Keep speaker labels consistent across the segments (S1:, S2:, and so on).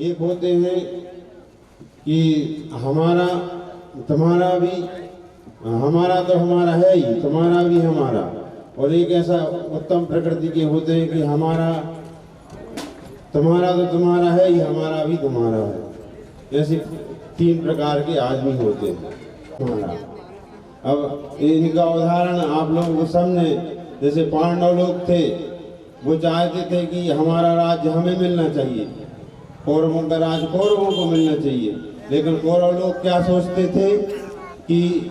S1: एक होते हैं कि हमारा तुम्हारा भी, हमारा तो हमारा है ही, तुम्हारा भी हमारा। और एक ऐसा उत्तम प्रकृति के होते हैं कि हमारा तुम्हारा तो तुम्हारा है ही, हमारा भी तुम्हारा है। ऐसे तीन प्रकार के आदमी होते हैं हमारा। अब इनका उदाहरण आप लोगों को समझे, जैसे पांडव लोग थे, वो चाहते थे कि हमारा राज्य हमें मिलना चाहिए, कौरवों का राज कौरवों को मिलना चाहिए। लेकिन कौरव लोग क्या सोचते थे कि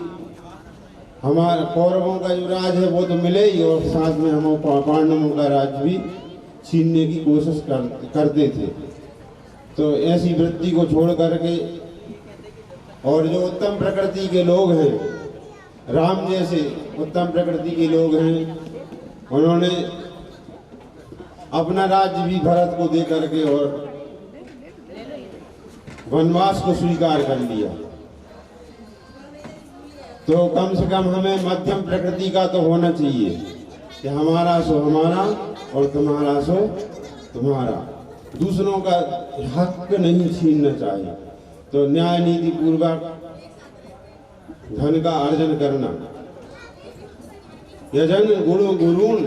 S1: हमारा कौरवों का जो राज है वो तो मिले ही, और साथ में हम पांडवों का राज भी छीनने की कोशिश करते थे। तो ऐसी वृत्ति को छोड़ करके, और जो उत्तम प्रकृति के लोग हैं, राम जैसे उत्तम प्रकृति के लोग हैं, उन्होंने अपना राज्य भी भरत को दे करके और वनवास को स्वीकार कर लिया। तो कम से कम हमें मध्यम प्रकृति का तो होना चाहिए कि हमारा सो हमारा और तुम्हारा सो तुम्हारा। दूसरों का हक नहीं छीनना चाहिए। तो न्याय नीति पूर्वक धन का अर्जन करना। यजन गुणों गुरुण,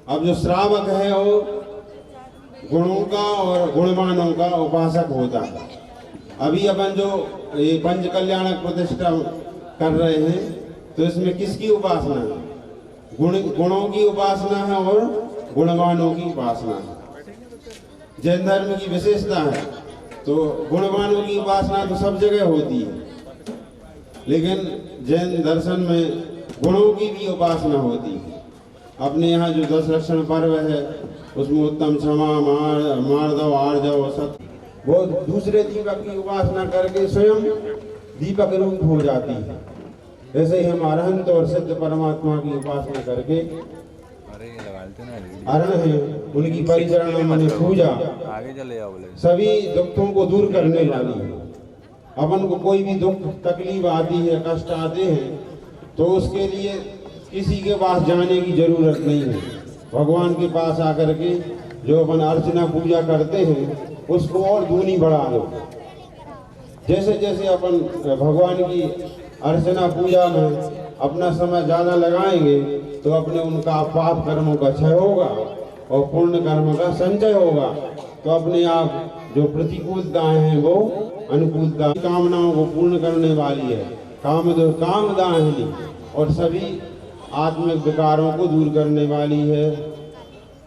S1: अब जो श्रावक है वो गुणों का और गुणवानों का उपासक होता है। अभी अपन जो ये पंच कल्याणक प्रतिष्ठा कर रहे हैं, तो इसमें किसकी उपासना है? गुणों की उपासना है और गुणवानों की उपासना है। जैन धर्म की विशेषता है। तो गुणवानों की उपासना तो सब जगह होती है, लेकिन जैन दर्शन में गुणों की भी उपासना होती है। अपने यहाँ जो 10 लक्षण पर्व है, उसमें उत्तम, क्षमा, मार्दव, आर्जव, सत्य, वो दूसरे दीपक की उपासना करके स्वयं दीपक रूप हो जाती है। जैसे ही हम अरहंत और सिद्ध परमात्मा की उपासना करके अरहंत है, उनकी परिचरण माने पूजा सभी दुखों को दूर करने वाली है। अपन को कोई भी दुख तकलीफ आती है, कष्ट आते हैं, तो उसके लिए किसी के पास जाने की जरूरत नहीं है। भगवान के पास आकर के जो अपन अर्चना पूजा करते हैं, उसको और दूनी बढ़ा दो। जैसे जैसे अपन भगवान की अर्चना पूजा में अपना समय ज़्यादा लगाएंगे, तो अपने उनका पाप कर्मों का क्षय होगा और पुण्य कर्म का संचय होगा। तो अपने आप जो प्रतिकूलताएं हैं वो अनुकूलता, कामनाओं को पूर्ण करने वाली है। कामदाहिनी, और सभी आत्मिक विकारों को दूर करने वाली है।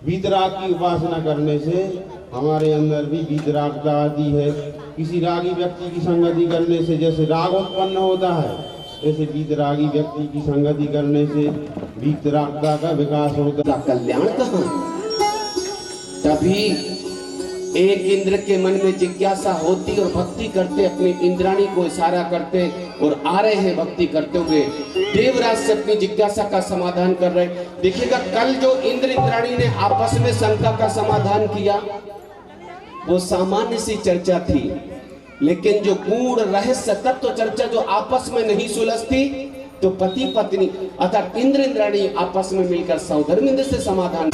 S1: वीतराग की उपासना करने से हमारे अंदर भी वीतरागता आती है। किसी रागी व्यक्ति की संगति करने से जैसे राग उत्पन्न होता है, ऐसे वीतरागी व्यक्ति की संगति करने से वीतरागता का विकास होता है।
S2: कल्याण कहाँ? तभी एक इंद्र के मन में जिज्ञासा होती और भक्ति करते, अपनी इंद्राणी को इशारा करते और आ रहे हैं भक्ति करते हुए, देवराज से अपनी जिज्ञासा का समाधान कर रहे। देखिएगा, कल जो इंद्र इंद्राणी ने आपस में शंका का समाधान किया, वो सामान्य सी चर्चा थी, लेकिन जो गूढ़ रहस्य तत्व चर्चा जो आपस में नहीं सुलझती, तो पति पत्नी अर्थात इंद्र इंद्राणी आपस में मिलकर सौधर्मिंद से समाधान।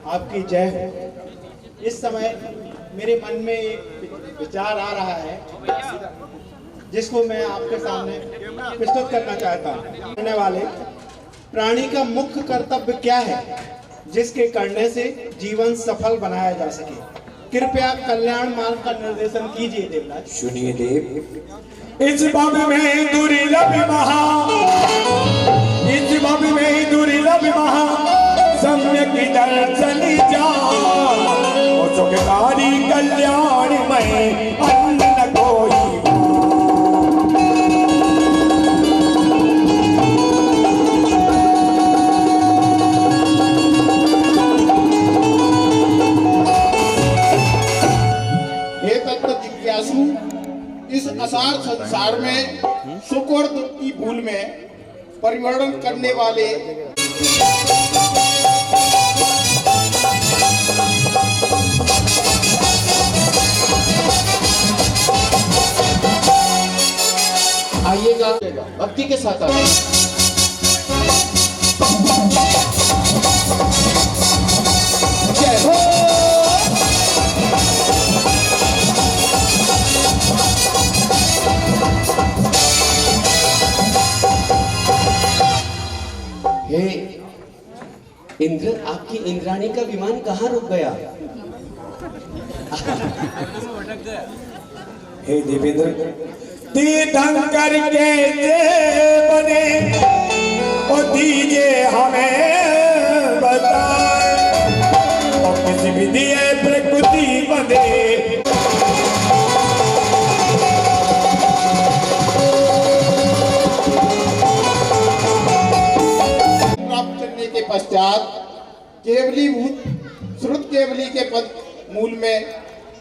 S3: आपकी जय हो। इस समय मेरे मन में एक विचार आ रहा है, जिसको मैं आपके सामने प्रस्तुत करना चाहता हूँ। आने वाले प्राणी का मुख्य कर्तव्य क्या है, जिसके करने से जीवन सफल बनाया जा सके? कृपया कल्याण मार्ग का निर्देशन कीजिए देवराज।
S2: सुनिए देव।
S4: इस भव में दुर्लभ महा, इस भव में दुर्लभ महा, सम्यक दर्शन जाओ, सुखकारी कल्याण में अन्न कोई।
S3: हे तत्व जिज्ञासु, इस असार संसार में सुख और दुख की भूल में परिवर्तन करने वाले
S2: आइएगा भक्ति के साथ आइए। इंद्र, आपकी इंद्राणी का विमान कहाँ रुक गया?
S4: हे देवेंद्र, तीर्थंकर के बने और दीजिए हमें बताए, और किसी भी दिए प्रकृति बंधे।
S3: प्राप्त करने के पश्चात केवलीभूत श्रुत केवली के पद मूल में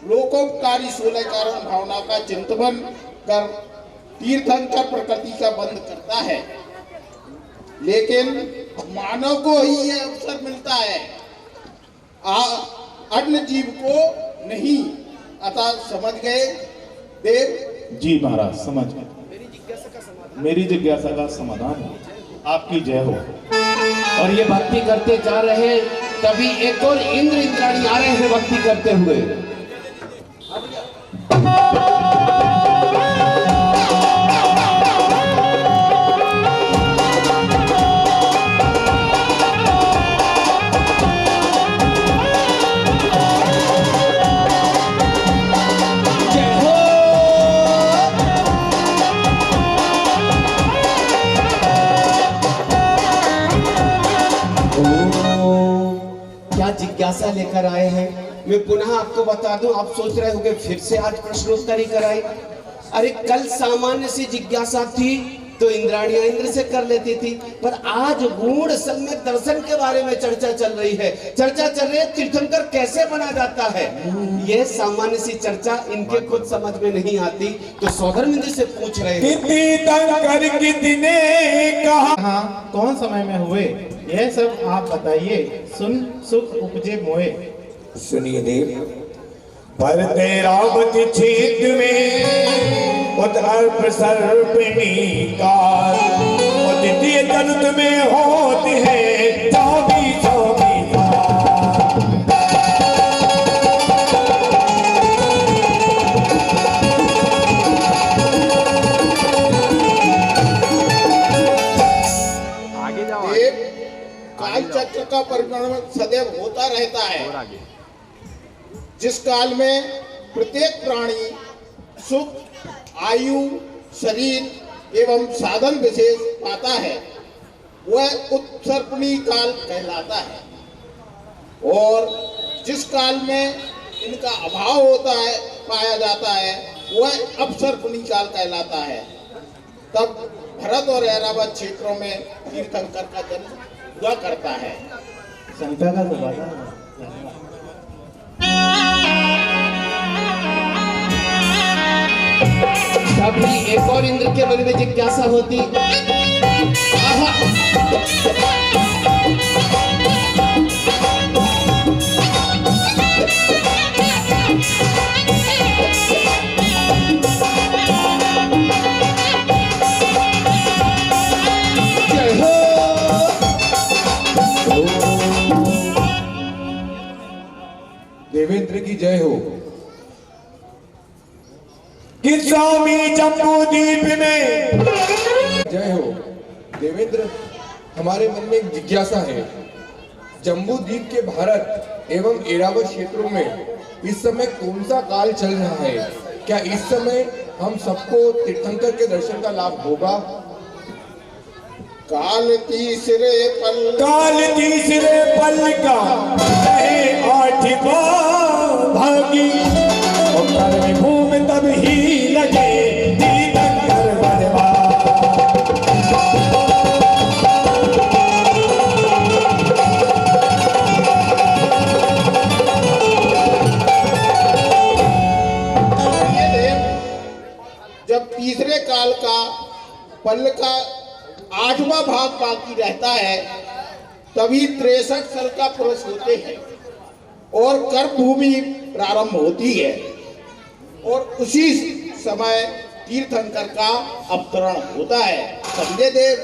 S3: लोकोपकारी 16 कारण भावना का चिंतन कर तीर्थंकर प्रकृति का बंध करता है, लेकिन मानव को ही यह अवसर मिलता है, अन्य जीव को नहीं। अतः समझ गए देव?
S5: जी महाराज, समझ गए। मेरी जिज्ञासा का समाधान हो। आपकी जय हो।
S2: और ये भक्ति करते जा रहे हैं, तभी एक और इंद्र इंद्राणी आ रहे हैं भक्ति करते हुए। क्या जिज्ञासा लेकर आए हैं? मैं पुनः आपको बता दूं, आप सोच रहे होंगे फिर से आज प्रश्नोत्तरी कराई। अरे कल सामान्य सी जिज्ञासा थी तो इंद्राणियां इंद्र से कर लेती थी, पर आज गूढ़ सम्यक दर्शन के बारे में चर्चा चल रही है। चर्चा चल रही है तीर्थंकर कैसे बना जाता है। यह सामान्य सी चर्चा इनके खुद समझ में नहीं आती, तो सौधर्मिंद्र से पूछ रहे हैं
S4: तीर्थंकर कितने कहा,
S3: हाँ, कौन समय में हुए, यह सब आप बताइए। सुन सुख उपजे मोए।
S4: सुनिए देव, पर तेरावती क्षेत्र में उदर्प सर्पिणी काल, और द्वितीय तनुत में होते हैं 24
S3: काल चक्र का परिभ्रमण सदैव होता रहता है, जिस काल में प्रत्येक प्राणी सुख, आयु, शरीर एवं साधन विशेष पाता है, वह उत्सर्पणी काल कहलाता है। और जिस काल में इनका अभाव होता है, पाया जाता है, वह अपसर्पणी काल कहलाता है। तब भरत और ऐरावत क्षेत्रों में तीर्थंकर का जन्म हुआ करता है। शंका का समाधान
S2: तभी एक और इंद्र के मन में जिज्ञासा होती।
S4: देवेंद्र की जय हो। कि स्वामी जम्बूद्वीप में
S6: जय हो। देवेंद्र, हमारे मन में एक जिज्ञासा है। जम्बूद्वीप के भारत एवं ऐरावत क्षेत्रों में इस समय कौन सा काल चल रहा है? क्या इस समय हम सबको तीर्थंकर के दर्शन का लाभ होगा?
S3: काल तीसरे पल का
S4: 8 भागी, और कर्म भूमि तब ही लगे तीर्थंकर बनवा।
S3: जब तीसरे काल का पल का 8वां भाग बाकी रहता है, तभी 63 साल का पुरुष होते हैं और कर्म भूमि प्रारंभ होती है, और उसी समय तीर्थंकर का अवतरण होता है। समझे देव?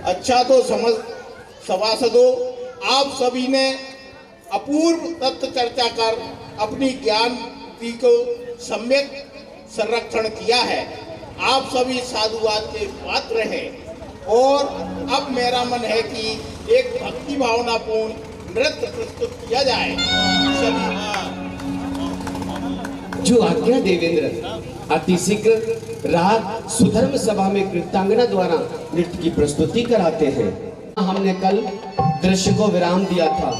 S3: अच्छा, तो समझ सभासदों, आप सभी ने अपूर्व तत्व चर्चा कर अपनी ज्ञान
S7: संस्कृति को सम्यक संरक्षण किया है। आप सभी साधुवाद के पात्र हैं और अब मेरा मन है कि एक भक्ति भावनापूर्ण नृत्य प्रस्तुत किया जाए।
S2: जो आज्ञा देवेंद्र। अति शीघ्र रात सुधर्म सभा में कीर्तांगना द्वारा नृत्य की प्रस्तुति कराते हैं। हमने कल दृश्य को विराम दिया था।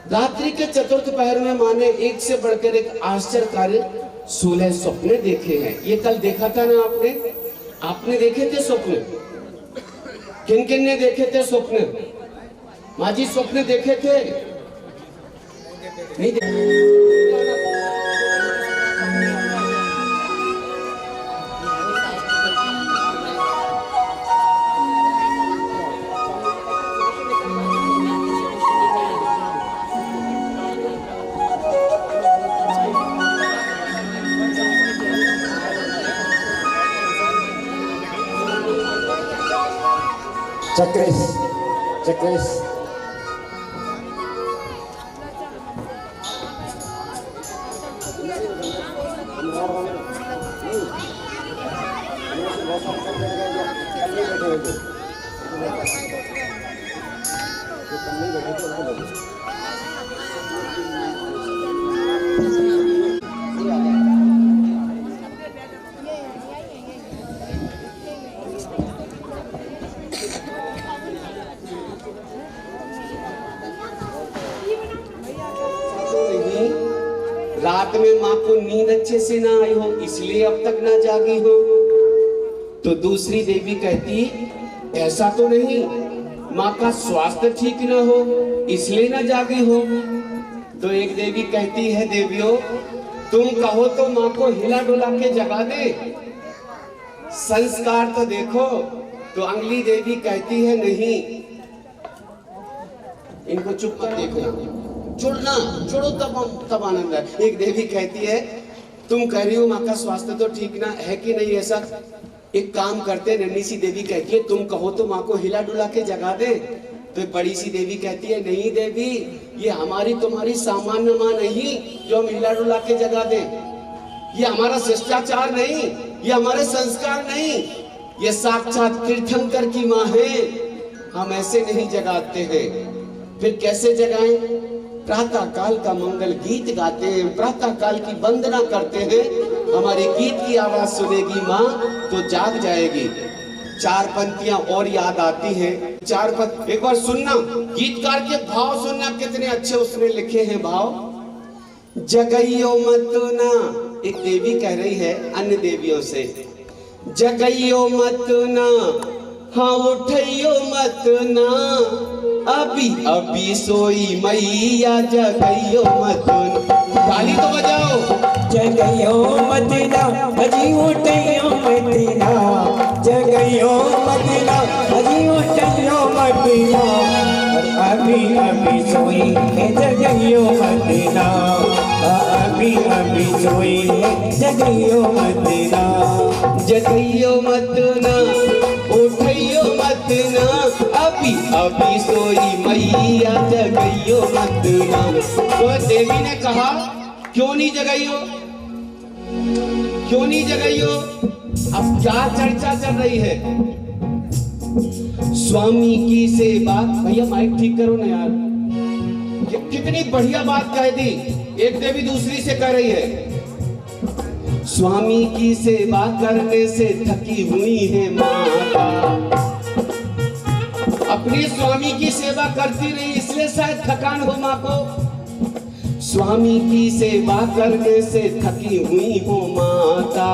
S2: रात्रि के चतुर्थ पहर में माँ ने एक से बढ़कर एक आश्चर्यकारी 16 स्वप्न देखे हैं। ये कल देखा था ना आपने देखे थे स्वप्न? किन किन ने देखे थे स्वप्न? माँ जी स्वप्न देखे थे? नहीं
S1: चक्रेश
S2: रात में माँ को नींद अच्छे से ना आई हो इसलिए अब तक ना जागी हो। तो दूसरी देवी कहती ऐसा तो नहीं, माँ का स्वास्थ्य ठीक ना हो इसलिए ना जागी हो। तो एक देवी कहती है देवियों तुम कहो तो माँ को हिला डुला के जगा दे, संस्कार तो देखो। तो अगली देवी कहती है नहीं, इनको चुप कर देखना, छोड़ो तब आनंद है। एक देवी कहती है तुम कह रही हो माँ का स्वास्थ्य तो ठीक ना है कि नहीं, ऐसा एक काम करते हैं। नन्ही सी देवी कहती है तुम कहो तो माँ को हिला डुला के जगा दे। तो एक बड़ी सी देवी कहती है नहीं देवी, ये हमारी तुम्हारी सामान्य माँ नहीं जो हम हिला डुला के जगा दे, ये हमारा शिष्टाचार नहीं, ये हमारे संस्कार नहीं, ये साक्षात तीर्थंकर की माँ है, हम ऐसे नहीं जगाते हैं। फिर कैसे जगाएं? प्रातः काल का मंगल गीत गाते हैं, प्रातः काल की वंदना करते हैं, हमारे गीत की आवाज सुनेगी माँ तो जाग जाएगी। 4 पंक्तियां और याद आती हैं। एक बार सुनना, गीतकार के भाव सुनना कितने अच्छे उसने लिखे हैं भाव। जगइयो मत ना, एक देवी कह रही है अन्य देवियों से, जगइयो मत ना, हाँ उठइयो मत ना, अभी अभी सोई मैया जगइयो मत ना। ताली तो बजाओ।
S4: जगइयो मत ना, अजी उठइयो मत ना, जगइयो मत ना, अजी उठइयो मत ना, अभी अभी सोई जगइयो मत ना, अभी अभी सोई जगइयो मत ना,
S2: जगइयो मत ना, उठइयो मत ना, अभी अभी सोई मैया जगइयो मत ना। तो देवी ने कहा क्यों नहीं जगइयो, क्यों नहीं जगइयो? अब क्या चर्चा चल रही है? स्वामी की सेवा, भैया माइक ठीक करो ना यार, कितनी बढ़िया बात कह दी। एक देवी दूसरी से कह रही है स्वामी की सेवा करने से थकी हुई है माता, अपने स्वामी की सेवा करती रही इसलिए शायद थकान हो माँ को। स्वामी की सेवा करने से थकी हुई हो माता,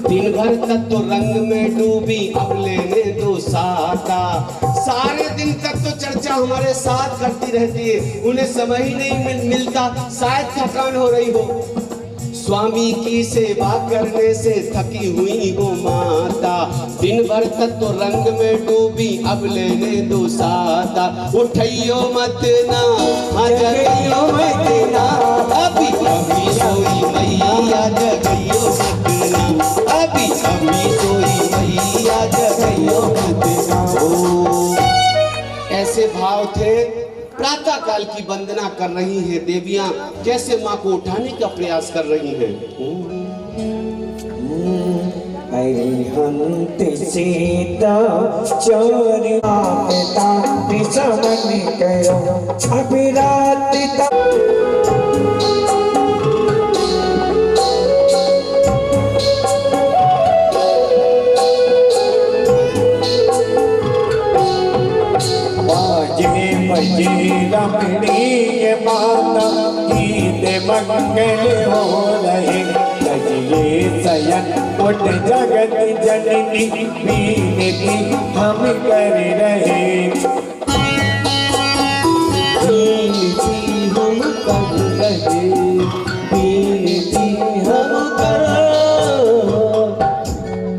S2: दिन भर तक तो रंग में डूबी अब लेने दो साता। सारे दिन तक तो चर्चा हमारे साथ करती रहती है, उन्हें समय ही नहीं मिलता, शायद थकान हो रही हो। स्वामी की सेवा करने से थकी हुई हो माता, दिन भर तक तो रंग में डूबी अब लेने दो साता। उठइयो मत ना, जगइयो मत ना, अभी अभी सोई मैया जगइयो मत ना, अभी अभी सोई मैया जगइयो मत ना। ऐसे भाव थे। प्रातः काल की वंदना कर रही हैं देवियां, कैसे माँ को उठाने का प्रयास कर रही हैं।
S4: अरिहंत सीता चोरी आपता निशमन करो अभिरातिता। बजे रमणी माता गीत मंगल हो रहे, लगे सयन उठ जगत जननी बीनती हम कर रहे। बीनती हम कर रहे, बीनती हम कर।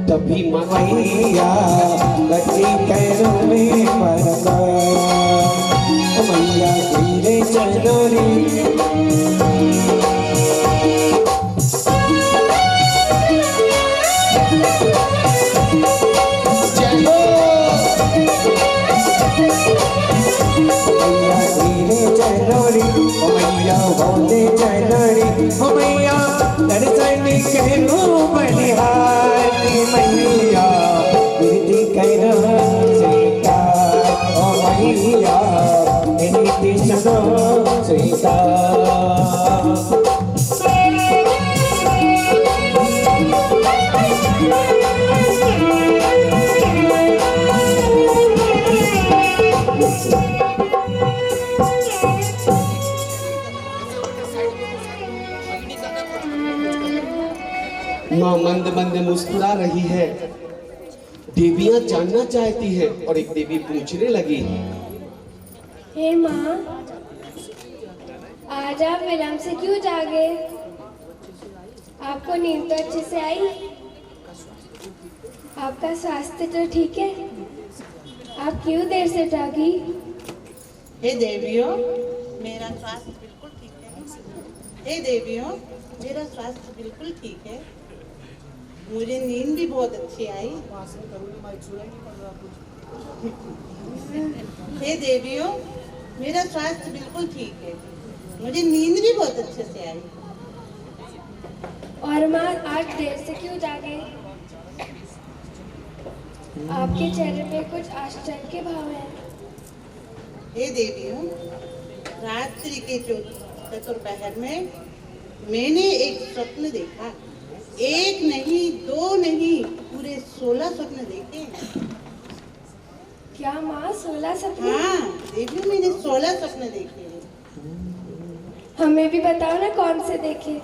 S4: तभी मैया लगी पैरों में परदा, मैया धीरे चलो रे। चलो मैया धीरे चलो रे, मैया बोले चलो रे, मैया दर्शन करो बलिहारी, मैया विधि करो सीता, ओ मैया विधि सुनो सीता।
S2: माँ मंद मंद मुस्कुरा रही है। देवियां जानना चाहती है और एक देवी पूछने लगी,
S8: हे माँ, आज आप विलंब से क्यों जागे? आपको नींद तो अच्छे से आई? आपका स्वास्थ्य तो ठीक है? आप क्यों देर से जागी?
S9: हे देवियों, मेरा स्वास्थ्य बिल्कुल ठीक है। हे देवियों, मेरा स्वास्थ्य बिल्कुल ठीक है। मुझे नींद भी बहुत अच्छी आई। हे देवियों, मेरा स्वास्थ्य बिल्कुल ठीक है। मुझे नींद भी बहुत अच्छे से आई।
S8: और माँ, आज देर से क्यों जागे? आपके चेहरे पे कुछ आश्चर्य के भाव हैं।
S9: हे देवियों, रात्रि के चतुर्पहर में मैंने एक स्वप्न देखा। एक नहीं, दो नहीं, पूरे 16 स्वप्न देखे।
S8: क्या माँ, 16 सपने?
S9: हाँ देवियों, मैंने 16 स्वप्न देखे हैं।
S8: हमें भी बताओ ना, कौन से देखे?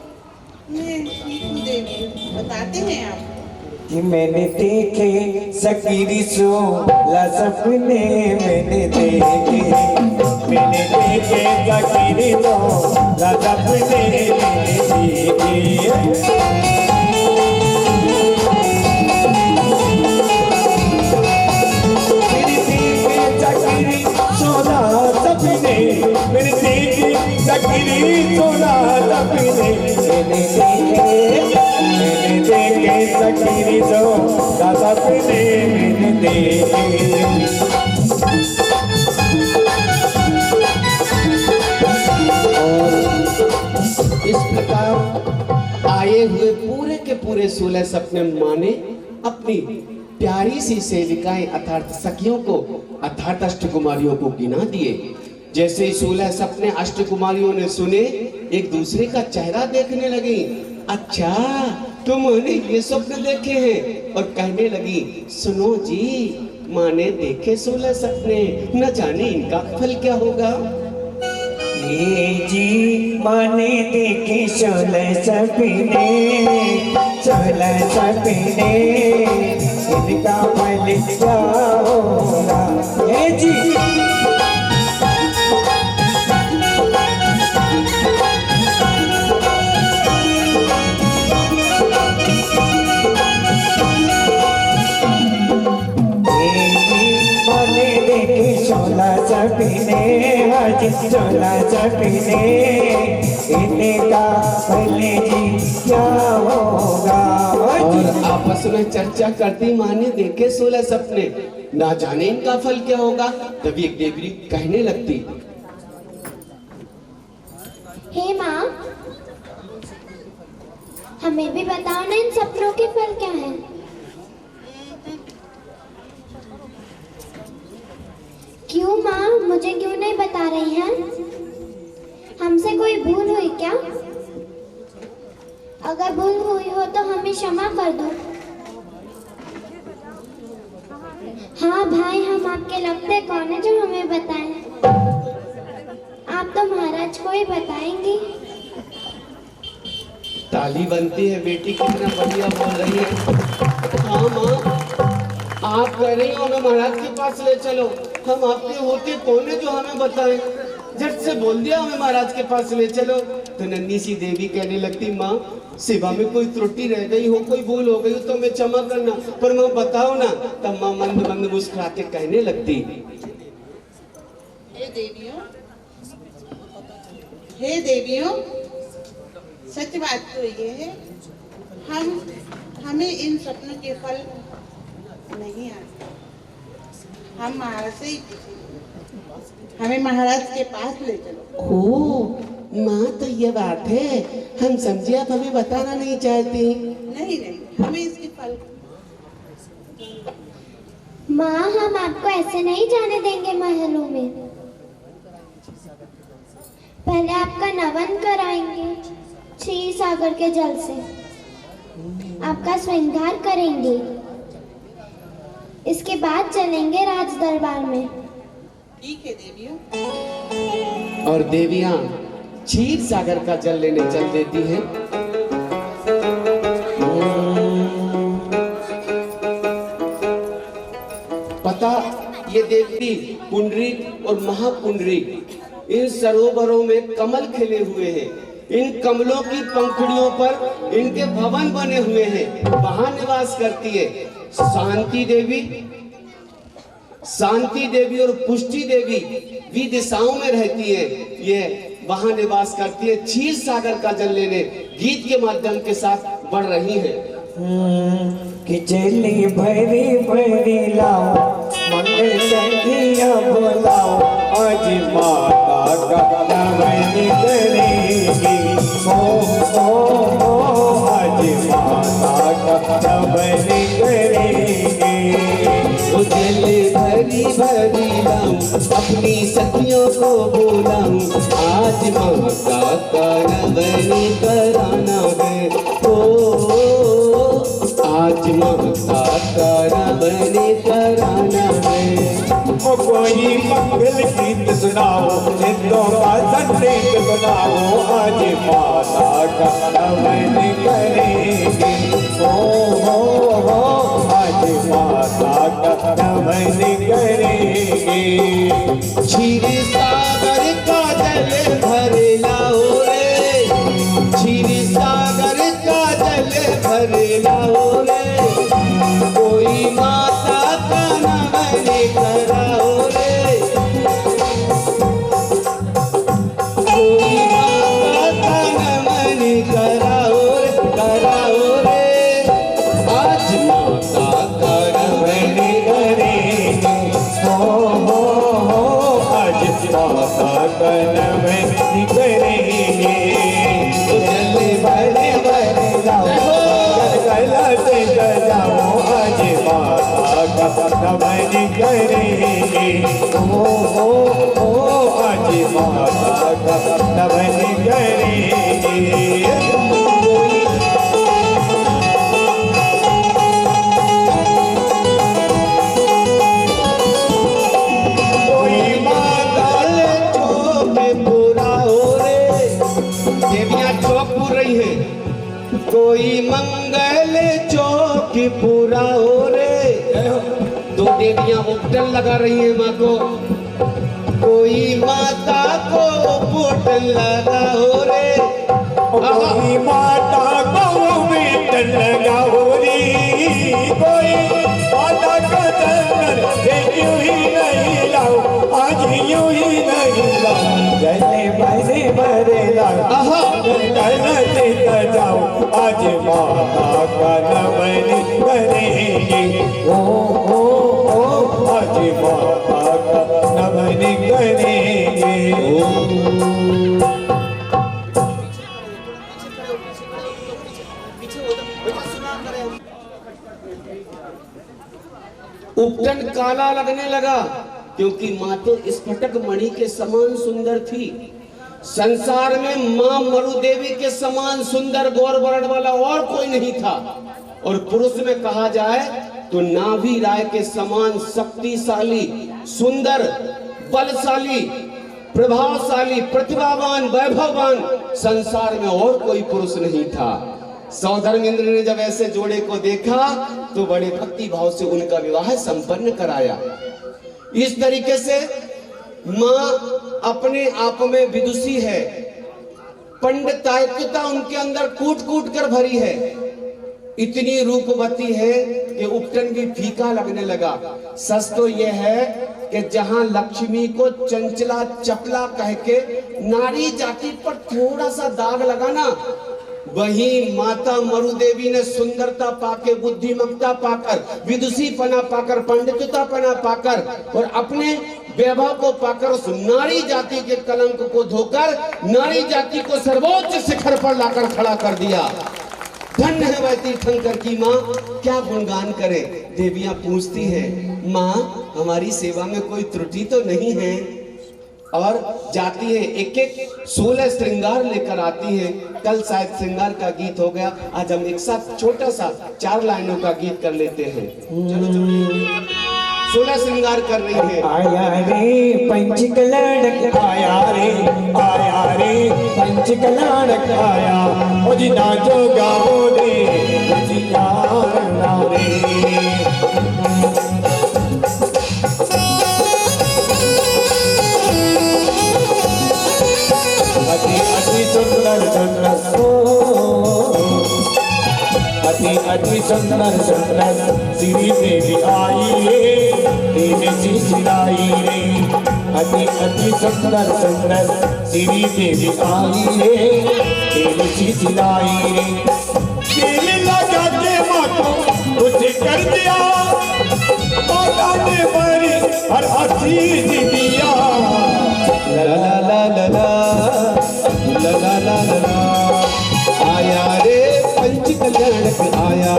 S9: मैं ठीक हूँ देवी, बताते हैं आपको।
S4: कि मैंने देखे सकीरी 16 सपने, मैंने देखे सकीरी 16 सपने, मैंने देखे। मैंने देखे सकीरी 16 सपने, मैंने देखे सकीरी 16 सपने, मैंने देखे।
S2: और इस प्रकार आए हुए पूरे के पूरे 16 सपने माँ ने अपनी प्यारी सी सेविकाएं अर्थात सखियों को अर्थात अष्टकुमारियों को गिना दिए। जैसे ही 16 सपने अष्टकुमारियों ने सुने, एक दूसरे का चेहरा देखने लगी। अच्छा, तुमने ये स्वप्न देखे हैं? और कहने लगी, सुनो जी, माँ ने देखे 16 सपने, न जाने इनका फल क्या होगा।
S4: ये जी माँ ने देखे 16 सपने, 16 सपने, इनका फल क्या होगा? ये जी सपने, आज 16 सपने, इनका फल जी क्या होगा?
S2: और आपस में चर्चा करती माँ ने देखे 16 सपने, ना जाने इनका फल क्या होगा। तभी एक देवी कहने लगती,
S8: हे माँ, हमें भी बताओ ना इन सपनों के फल क्या हैं? क्यों माँ, मुझे क्यों नहीं बता रही हैं? हमसे कोई भूल हुई क्या? अगर भूल हुई हो तो हमें क्षमा कर दो। हाँ भाई, हम आपके लगते कौन है जो हमें बताएं? आप तो महाराज को ही बताएंगी।
S2: ताली बनती है बेटी, कितना बढ़िया बोल रही है। हाँ माँ, आप कह रही हो हमें महाराज के पास ले चलो। हम आपके होते कौन है जो हमें बताएं? झट से बोल दिया हमें महाराज के पास ले चलो। तो नन्ही सी देवी कहने लगती, माँ सेवा में कोई त्रुटि रह गई हो, कोई भूल हो गई हो तो मैं क्षमा करना, पर माँ बताओ ना। तब माँ मंद मंद मुस्कुरा के कहने लगती,
S9: हे देवियों, सच बात तो ये है, हमें इन सपनों के फल नहीं आते। हम महाराज से ही पूछेंगे, हमें महाराज के पास ले चलो।
S2: ओह माँ, तो ये बात है। हम समझे आप हमें बताना नहीं चाहती।
S9: नहीं, हमें इसके फल।
S8: माँ, हम आपको ऐसे नहीं जाने देंगे महलों में। पहले आपका नवन कराएंगे क्षीर सागर के जल से, आपका श्रृंगार करेंगे, इसके बाद चलेंगे राज दरबार में।
S9: ठीक है देवियों।
S2: और देवियां क्षीर सागर का जल लेने चल देती हैं। पता, ये देखती पुंडरीक और महापुंडरीक इन सरोवरों में कमल खिले हुए हैं। इन कमलों की पंखुड़ियों पर इनके भवन बने हुए हैं। वहां निवास करती है शांति देवी और पुष्टि देवी भी दिशाओं में रहती है। ये वहां निवास करती है। क्षीर सागर का जल लेने गीत के माध्यम के साथ बढ़ रही है।
S4: कि चली भरी भरी लाओ, मंगल संगिया बोलाओ, आज माता का नमन करेंगे। आज माता का नमन करेंगे।
S2: जल भरी भरी लाऊं, अपनी सखियों को बुलाऊं, आज माता का नमन कराना है। आज माता का नमन कराना है।
S4: कोई मंगल गीत सुनाओ, हिंदों का संगीत सुनाओ, आज माता का नमन करेंगे। आज माता का नमन करेंगे।
S2: क्षीर सागर का जल भर लाओ रे, क्षीर सागर का जल भर लाओ रे, कोई माता का नमन कराओ रे, कोई माता का नमन कराओ रे, आज माता का नमन
S4: करेंगे। आज माता का नमन करेंगे।
S2: जल भरे भरे लाओ,
S4: गला से सजाओ, आज माता का नमन करेंगे। आज माता का नमन करेंगे।
S2: कोई मंगल चौक पूरा हो रे। दो देवियां उपटन लगा रही हैं माँ को। कोई माता को उपटन लगा हो रे,
S4: कोई माता को उपटन लगा हो रे, कोई माता का दर्शन यूं ही नहीं लाओ, आज यूं ही नहीं लाओ। गले भरे भरे लाओ, गला से सजाओ, आज माता का नमन करेंगे। आज माता का नमन करेंगे।
S2: उपटन काला लगने लगा, क्योंकि माँ तो स्फटिक मणि के समान सुंदर थी। संसार में माँ मरुदेवी के समान सुंदर गौर वर्ण वाला और कोई नहीं था। और पुरुष में कहा जाए तो नाभि राय के समान शक्तिशाली, सुंदर, बलशाली, प्रभावशाली, प्रतिभावान, वैभववान संसार में और कोई पुरुष नहीं था। सौधर्मेंद्र ने जब ऐसे जोड़े को देखा तो बड़े भक्ति भाव से उनका विवाह संपन्न कराया। इस तरीके से माँ अपने आप में विदुषी है, पंडितायित्वता उनके अंदर कूट कूट कर भरी है, इतनी रूपवती है कि उपटन भी फीका लगने लगा। सच तो यह है कि जहां लक्ष्मी को चंचला चपला कह के नारी जाति पर थोड़ा सा दाग लगाना, वहीं माता मरुदेवी ने सुंदरता पाके, बुद्धिमत्ता पाकर, विदुषी पना पाकर, पंडितता पना पाकर और अपने वैभव को पाकर उस नारी जाति के कलंक को धोकर नारी जाति को सर्वोच्च शिखर पर लाकर खड़ा कर दिया। धन्य है वह तीर्थंकर की माँ, क्या गुणगान करे। देवियां पूछती हैं, माँ हमारी सेवा में कोई त्रुटि तो नहीं है? और जाती है, एक एक 16 श्रृंगार लेकर आती है। कल शायद श्रृंगार का गीत हो गया, आज हम एक साथ छोटा सा 4 लाइनों का गीत कर लेते हैं। चलो 16 श्रृंगार कर रही है।
S4: आया रे पंचकलाड़क आया रे पंचकलाड़क आया, ओ जी नाचो गाओ रे यार रे। अति अति सुंदर सुंदर अति सुंदर सुंदर श्री देवी आई रे, देवी जी सिलाई रे। अति सुंदर सुंदर श्री देवी आई रे, देवी जी सिलाई रे। दिल लगा के मातो कुछ कर दिया, माता ने बड़ी हर आशीष दिया। ला ला ला ला ला ला ला ला ला।
S2: आया रे पंच कल्याणक आया,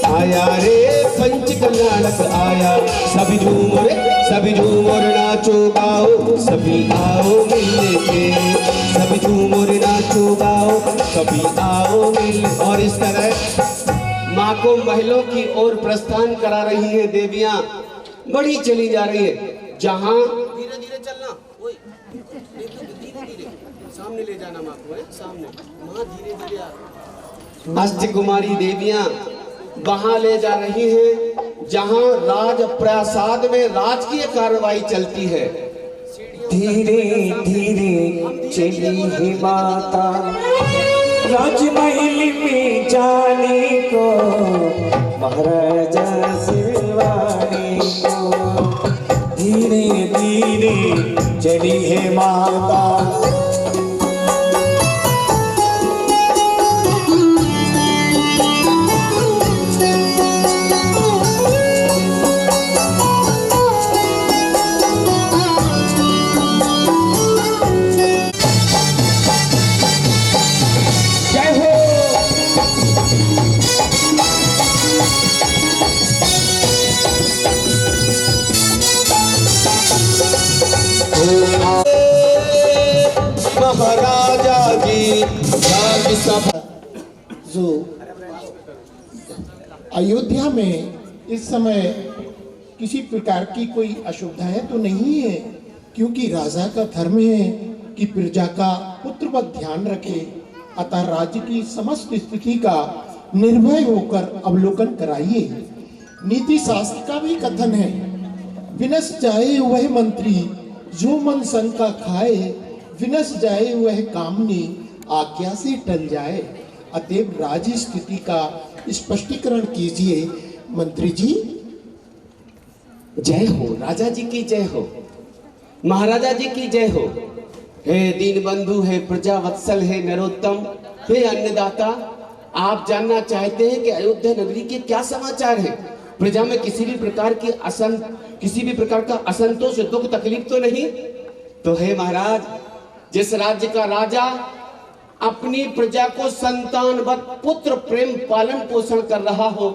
S2: आया रे पंच कल्याणक आया। सभी झूम और नाचो गाओ, सभी आओ मिलने के। सभी झूम और नाचो गाओ, सभी आओ मिलने। और इस तरह माँ को महलों की ओर प्रस्थान करा रही है देवियां, बड़ी चली जा रही है। जहां धीरे धीरे चलना, धीरे धीरे सामने ले जाना माँ को, सामने माँ धीरे धीरे। अष्ट कुमारी देवियां वहां ले जा रही हैं जहां राज प्रासाद में राजकीय कार्रवाई चलती है।
S4: धीरे धीरे चली है माता राजमहल में जाने को, महाराजा शिवानी को। धीरे धीरे चली है माता,
S2: महाराजा जी राज्यसभा।
S10: जो अयोध्या में इस समय किसी प्रकार की कोई असुविधाएं तो नहीं है, क्योंकि राजा का धर्म है कि प्रजा का पुत्रवत ध्यान रखे। अतः राज्य की समस्त स्थिति का निर्भय होकर अवलोकन कराइए। नीति शास्त्र का भी कथन है, विनश जाए वह मंत्री जो मन शंका खाए, विनश जाए वह कामनी आज्ञा से टल जाए। अतएव राज्य स्थिति का स्पष्टीकरण कीजिए मंत्री जी।
S2: जय हो राजा जी की जय हो, महाराजा जी की जय हो। हे दीन बंधु, है प्रजा वत्सल, है नरोत्तम, हे अन्नदाता। आप जानना चाहते हैं कि अयोध्या नगरी के क्या समाचार हैं? प्रजा में किसी भी प्रकार का असंतोष, दुख, तकलीफ तो नहीं? तो हे महाराज, जिस राज्य का राजा अपनी प्रजा को संतानवत पुत्र प्रेम पालन पोषण कर रहा हो,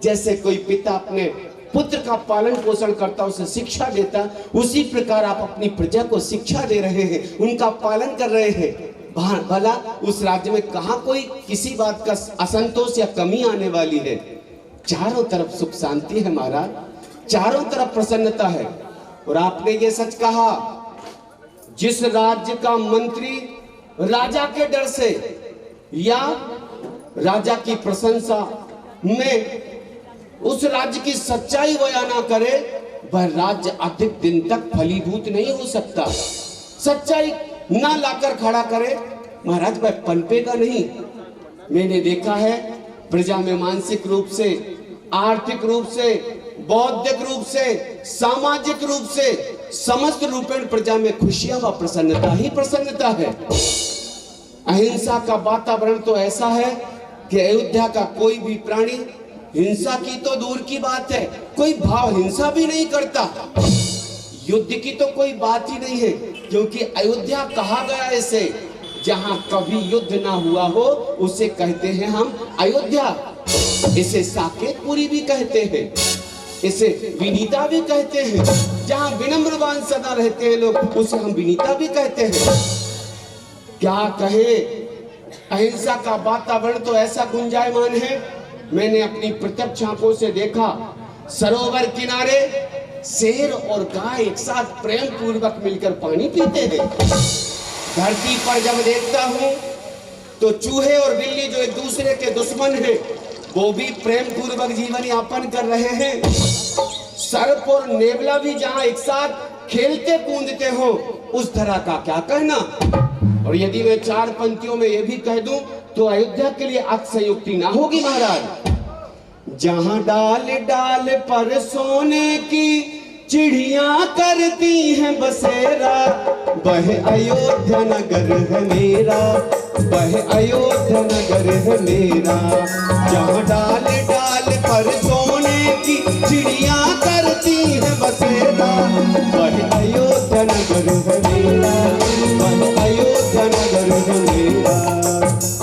S2: जैसे कोई पिता अपने पुत्र का पालन पोषण करता, उसे शिक्षा देता, उसी प्रकार आप अपनी प्रजा को शिक्षा दे रहे हैं, उनका पालन कर रहे हैं। भला उस राज्य में कहाँ कोई किसी बात का असंतोष या कमी आने वाली है? चारों तरफ सुख शांति है महाराज, चारों तरफ प्रसन्नता है। और आपने ये सच कहा, जिस राज्य का मंत्री राजा के डर से या राजा की प्रशंसा में उस राज्य की सच्चाई बयान ना करे, वह राज्य अधिक दिन तक फलीभूत नहीं हो सकता। सच्चाई ना लाकर खड़ा करे महाराज, वह पनपेगा नहीं। मैंने देखा है प्रजा में मानसिक रूप से, आर्थिक रूप से, बौद्धिक रूप से, सामाजिक रूप से, समस्त रूपेण प्रजा में खुशियां व प्रसन्नता ही प्रसन्नता है। अहिंसा का वातावरण तो ऐसा है कि अयोध्या का कोई भी प्राणी, हिंसा की तो दूर की बात है, कोई भाव हिंसा भी नहीं करता। युद्ध की तो कोई बात ही नहीं है, क्योंकि अयोध्या कहा गया इसे, जहां कभी युद्ध ना हुआ हो उसे कहते हैं हम अयोध्या। इसे साकेतपुरी भी कहते हैं, इसे विनीता भी कहते हैं। जहां विनम्रवान सदा रहते हैं लोग, उसे हम विनीता भी कहते हैं। क्या कहे, अहिंसा का वातावरण तो ऐसा गुंजायमान है। मैंने अपनी प्रत्यक्ष आंखों से देखा, सरोवर किनारे शेर और गाय एक साथ प्रेम पूर्वक मिलकर पानी पीते हैं। धरती पर जब देखता हूँ तो चूहे और बिल्ली जो एक दूसरे के दुश्मन हैं, वो भी प्रेम पूर्वक जीवन यापन कर रहे हैं। सर्प और नेवला भी जहाँ एक साथ खेलते कूदते हो, उस तरह का क्या कहना। और यदि मैं चार पंक्तियों में ये भी कह दूं तो अयोध्या के लिए अतिशयोक्ति ना होगी महाराज। जहां डाल डाल पर सोने की चिड़िया करती हैं बसेरा, वह अयोध्या नगर है मेरा, वह अयोध्या नगर है मेरा। जहां डाल डाल पर सोने की चिड़िया करती हैं बसेरा, वह अयोध्या नगर है मेरा, वह अयोध्या नगर है मेरा।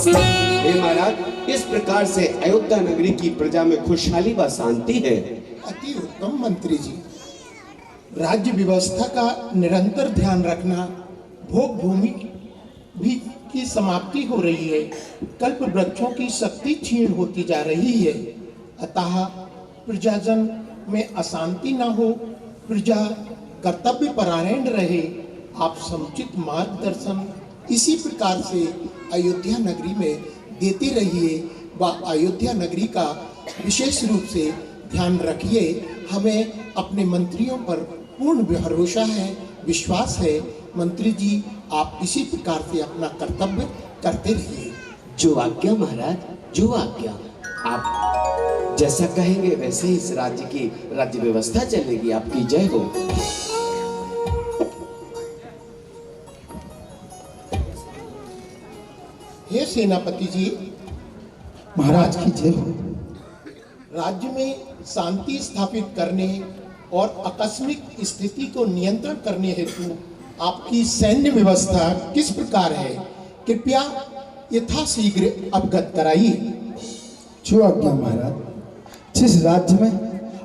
S2: हे महाराज, इस प्रकार से अयोध्या नगरी की प्रजा में खुशहाली व शांति है।
S10: अति उत्तम मंत्री जी। राज्य व्यवस्था का निरंतर ध्यान रखना, भोग भूमि भी की समाप्ति हो रही है, कल्प वृक्षों की शक्ति क्षीण होती जा रही है। अतः प्रजाजन में अशांति न हो, प्रजा कर्तव्य परायण रहे। आप समुचित मार्गदर्शन इसी प्रकार से अयोध्या नगरी में देते रहिए व अयोध्या नगरी का विशेष रूप से ध्यान रखिए। हमें अपने मंत्रियों पर पूर्ण भरोसा है, विश्वास है। मंत्री जी, आप इसी प्रकार से अपना कर्तव्य करते रहिए।
S2: जो आज्ञा महाराज, जो आज्ञा। आप जैसा कहेंगे वैसे ही इस राज्य की राज्य व्यवस्था चलेगी। आपकी जय हो।
S10: हे सेनापति जी,
S11: महाराज की जय हो।
S10: राज्य में शांति स्थापित करने और आकस्मिक स्थिति को नियंत्रण करने हेतु आपकी सैन्य व्यवस्था किस प्रकार है, कृपया यथाशीघ्र अवगत कराइए।
S11: जो आज्ञा महाराज। जिस राज्य में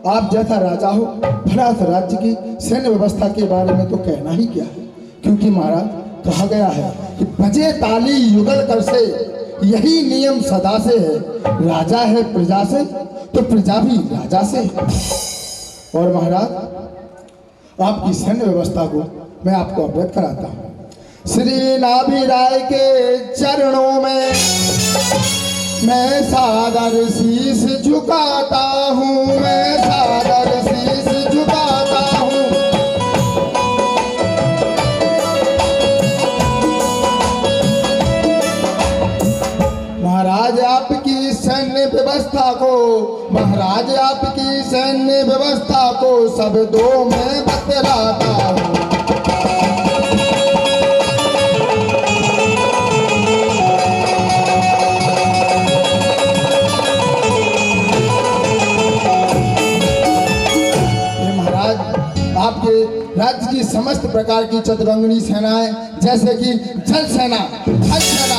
S11: आप जैसा राजा हो, भला उस राज्य की सैन्य व्यवस्था के बारे में तो कहना ही क्या है, क्योंकि महाराज कहा गया है कि बजे ताली युगल कर से, यही नियम सदा से है। राजा है प्रजा से तो प्रजा भी राजा से है। और महाराज, आपकी सैन्य व्यवस्था को मैं आपको अवगत कराता हूँ। श्री नाभि राय के चरणों में मैं सादर शीश झुकाता हूँ, मैं सादर शीश झुकाता हूँ। महाराज आपकी सैन्य व्यवस्था को, महाराज आपकी सैन्य व्यवस्था को शब्दों में बतलाता हूँ। आपके राज्य की समस्त प्रकार की चतुरंगनी सेनाएं, जैसे कि जल सेना, थल सेना,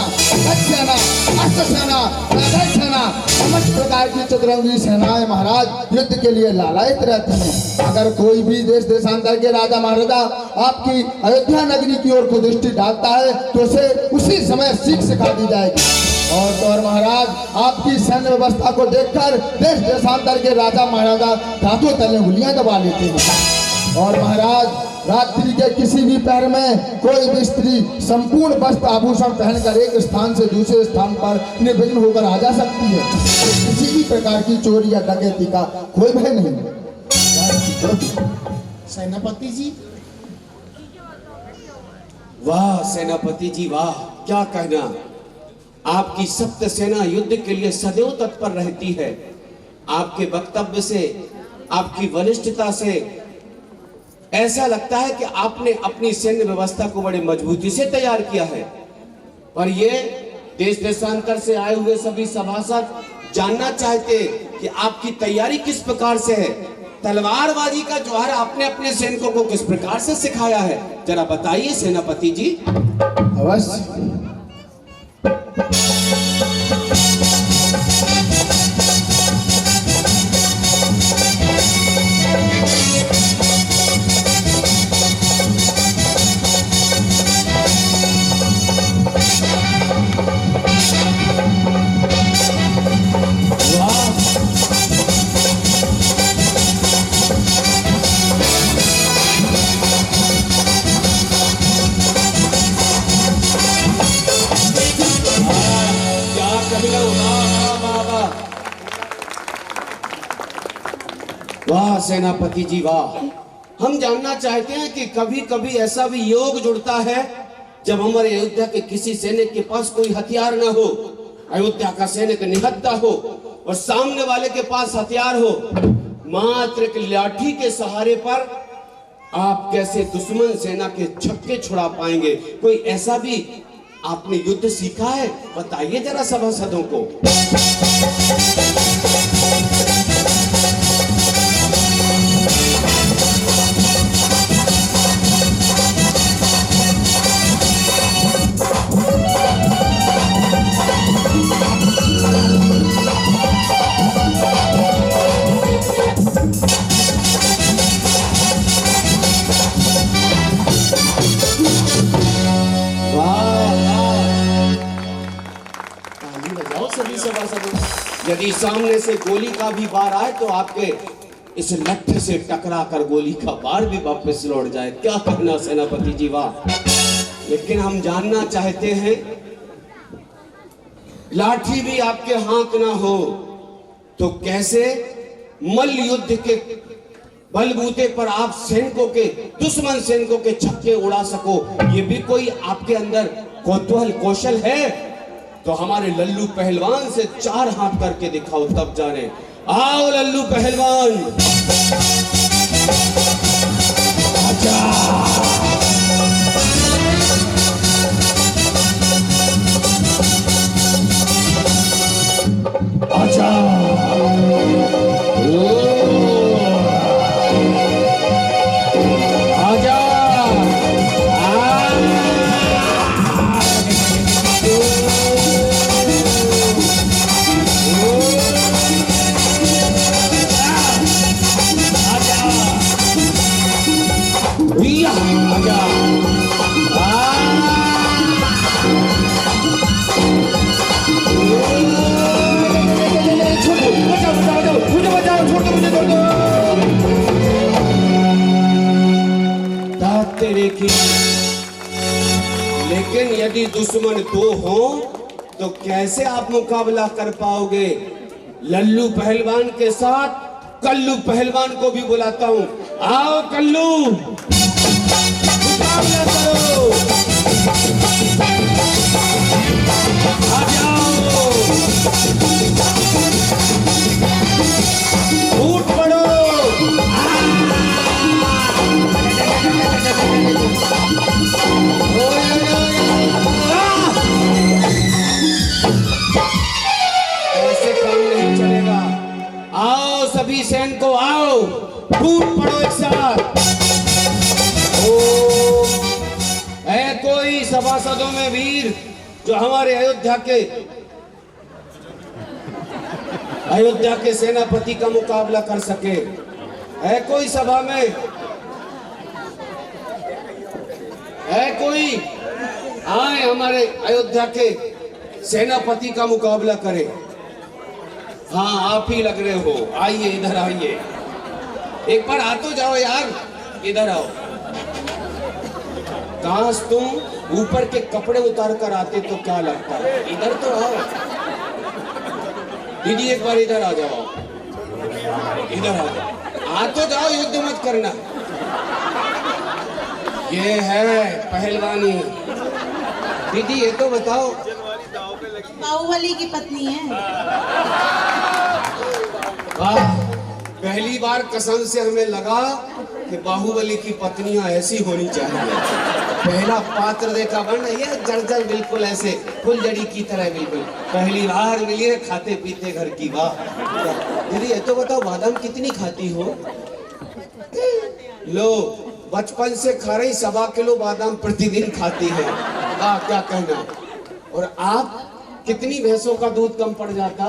S11: अश्व सेना, रथक सेना, समस्त प्रकार की चतुरंगी सेनाएं महाराज युद्ध के लिए लालायित रहती हैं। अगर कोई भी देश देशांतर के राजा महाराजा आपकी अयोध्या नगरी की ओर को दृष्टि डालता है तो उसे उसी समय सीख सिखा दी जाएगी। और महाराज आपकी सैन्य व्यवस्था को देखकर देश देशांतर के राजा महाराजा दांतों तले उंगलियां दबा लेते हैं। और महाराज रात्रि के किसी भी पहर में कोई भी स्त्री संपूर्ण वस्त्र आभूषण पहनकर एक स्थान से दूसरे स्थान पर निर्विघ्न होकर आ जा सकती है। तो किसी भी प्रकार की चोरी या डकैती का कोई भय नहीं।
S10: सेनापति जी,
S2: वाह सेनापति जी वाह, क्या कहना। आपकी सप्त सेना युद्ध के लिए सदैव तत्पर रहती है। आपके वक्तव्य से, आपकी वरिष्ठता से ऐसा लगता है कि आपने अपनी सैन्य व्यवस्था को बड़े मजबूती से तैयार किया है। पर ये देश देशांतर से आए हुए सभी सभासद जानना चाहते कि आपकी तैयारी किस प्रकार से है। तलवारबाजी का जौहर आपने अपने सैनिकों को किस प्रकार से सिखाया है, जरा बताइए सेनापति जी।
S11: अवश्य।
S2: वाह सेनापति जी वाह। हम जानना चाहते हैं कि कभी कभी ऐसा भी योग जुड़ता है जब हमारे अयोध्या के किसी सैनिक के पास कोई हथियार न हो, अयोध्या का सैनिक निहत्था हो और सामने वाले के पास हथियार हो, मात्र एक लाठी के सहारे पर आप कैसे दुश्मन सेना के छक्के छुड़ा पाएंगे। कोई ऐसा भी आपने युद्ध सीखा है, बताइए जरा सभासदों को। यदि सामने से गोली का भी बार आए तो आपके इस लट्ठे से टकरा कर गोली का बार भी वापस लौट जाए। क्या कहना सेनापति जी वाह। लेकिन हम जानना चाहते हैं, लाठी भी आपके हाथ ना हो तो कैसे मल्ल युद्ध के बलबूते पर आप सैनिकों के, दुश्मन सैनिकों के छक्के उड़ा सको, ये भी कोई आपके अंदर कौतूहल कौशल है? तो हमारे लल्लू पहलवान से 4 हाथ करके दिखाओ तब जाने। आओ लल्लू पहलवान। आजा। आजा। आजा। लेकिन यदि दुश्मन 2 हो तो कैसे आप मुकाबला कर पाओगे? लल्लू पहलवान के साथ कल्लू पहलवान को भी बुलाता हूं। आओ कल्लू, मुकाबला करो। आ जाओ, उठ पड़ो। ऐसे काम नहीं चलेगा। आओ सभी सैनिकों, आओ, टूट पड़ो एक साथ। है कोई सभासदों में वीर जो हमारे अयोध्या के अयोध्या के सेनापति का मुकाबला कर सके। है कोई सभा में? है कोई? आए हमारे अयोध्या के सेनापति का मुकाबला करे। हाँ आप ही लग रहे हो, आइए इधर आइए, एक बार आ तो जाओ यार, इधर आओ। काश तुम ऊपर के कपड़े उतार कर आते तो क्या लगता है। इधर तो आओ दीदी, एक बार इधर आ जाओ, इधर आ जाओ, आ तो जाओ, युद्ध मत करना। ये है पहलवानी। दीदी ये तो बताओ,
S9: बाहुबली की पत्नी है।
S2: पहली बार कसम से हमें लगा कि बाहुबली की पत्नियां ऐसी होनी चाहिए। पहला पात्र देखा वरना ये जर्जर बिल्कुल ऐसे फुलझड़ी की तरह, बिल्कुल पहली बार मिली है, खाते पीते घर की। वाह दीदी ये तो बताओ बादाम कितनी खाती हो? लो बचपन से खा रही, 1.25 किलो बादाम प्रतिदिन खाती है। वाह क्या कहना। और आप कितनी भैंसों का दूध कम पड़ जाता?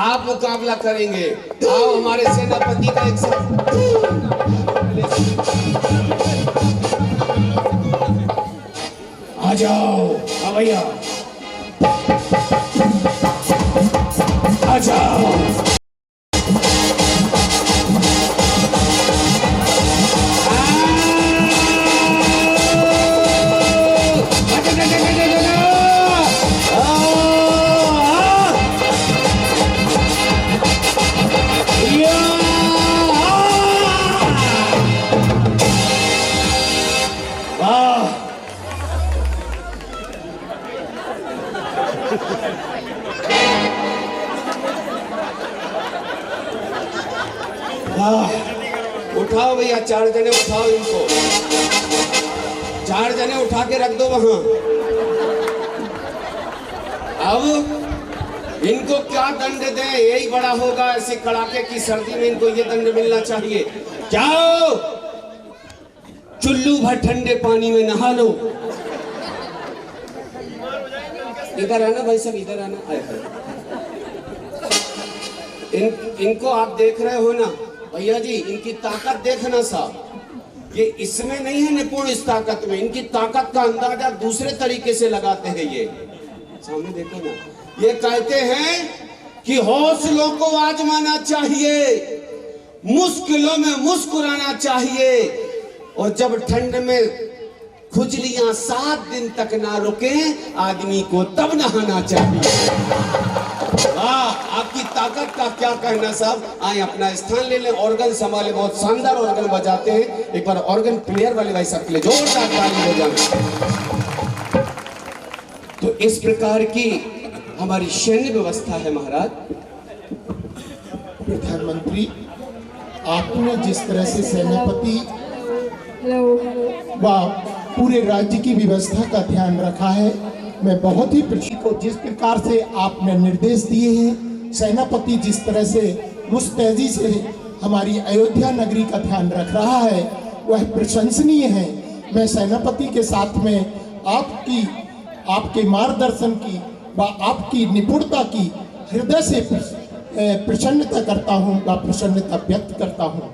S2: आप मुकाबला करेंगे। आओ हमारे सेनापति का एक साथ आ जाओ। हाँ भैया आ जाओ। उठाओ भैया, 4 जने उठाओ इनको, 4 जने उठा के रख दो वहां। अब इनको क्या दंड दें? यही बड़ा होगा, ऐसे कड़ाके की सर्दी में इनको ये दंड मिलना चाहिए। जाओ चुल्लू भर ठंडे पानी में नहा लो। इधर आना भाई साहब, इधर आना। इनको आप देख रहे हो ना भैया जी, इनकी ताकत देखना साहब, ये इसमें नहीं है निपुण, इस ताकत में। इनकी ताकत का अंदाजा दूसरे तरीके से लगाते हैं। ये सामने देखो ना, ये कहते हैं कि हौसलों को आजमाना चाहिए, मुश्किलों में मुस्कुराना चाहिए, और जब ठंड में खुजलियां 7 दिन तक ना रुके आदमी को तब नहाना चाहिए। आपकी ताकत का क्या कहना साहब। आए अपना स्थान ले लें, ऑर्गन संभाले, बहुत शानदार ऑर्गन बजाते हैं। एक बार ऑर्गन प्लेयर वाले भाई साहब के लिए जोरदार ताली हो जाए। तो इस प्रकार की हमारी सैन्य व्यवस्था है महाराज।
S10: प्रधानमंत्री, आपने जिस तरह से सेनापति व पूरे राज्य की व्यवस्था का ध्यान रखा है, मैं बहुत ही खुशी को जिस प्रकार से आपने निर्देश दिए हैं, सेनापति जिस तरह से मुस्तैदी से हमारी अयोध्या नगरी का ध्यान रख रहा है, वह प्रशंसनीय है। मैं सेनापति के साथ में आपके मार्गदर्शन की व आपकी निपुणता की हृदय से प्रसन्नता करता हूँ व प्रसन्नता व्यक्त करता हूँ।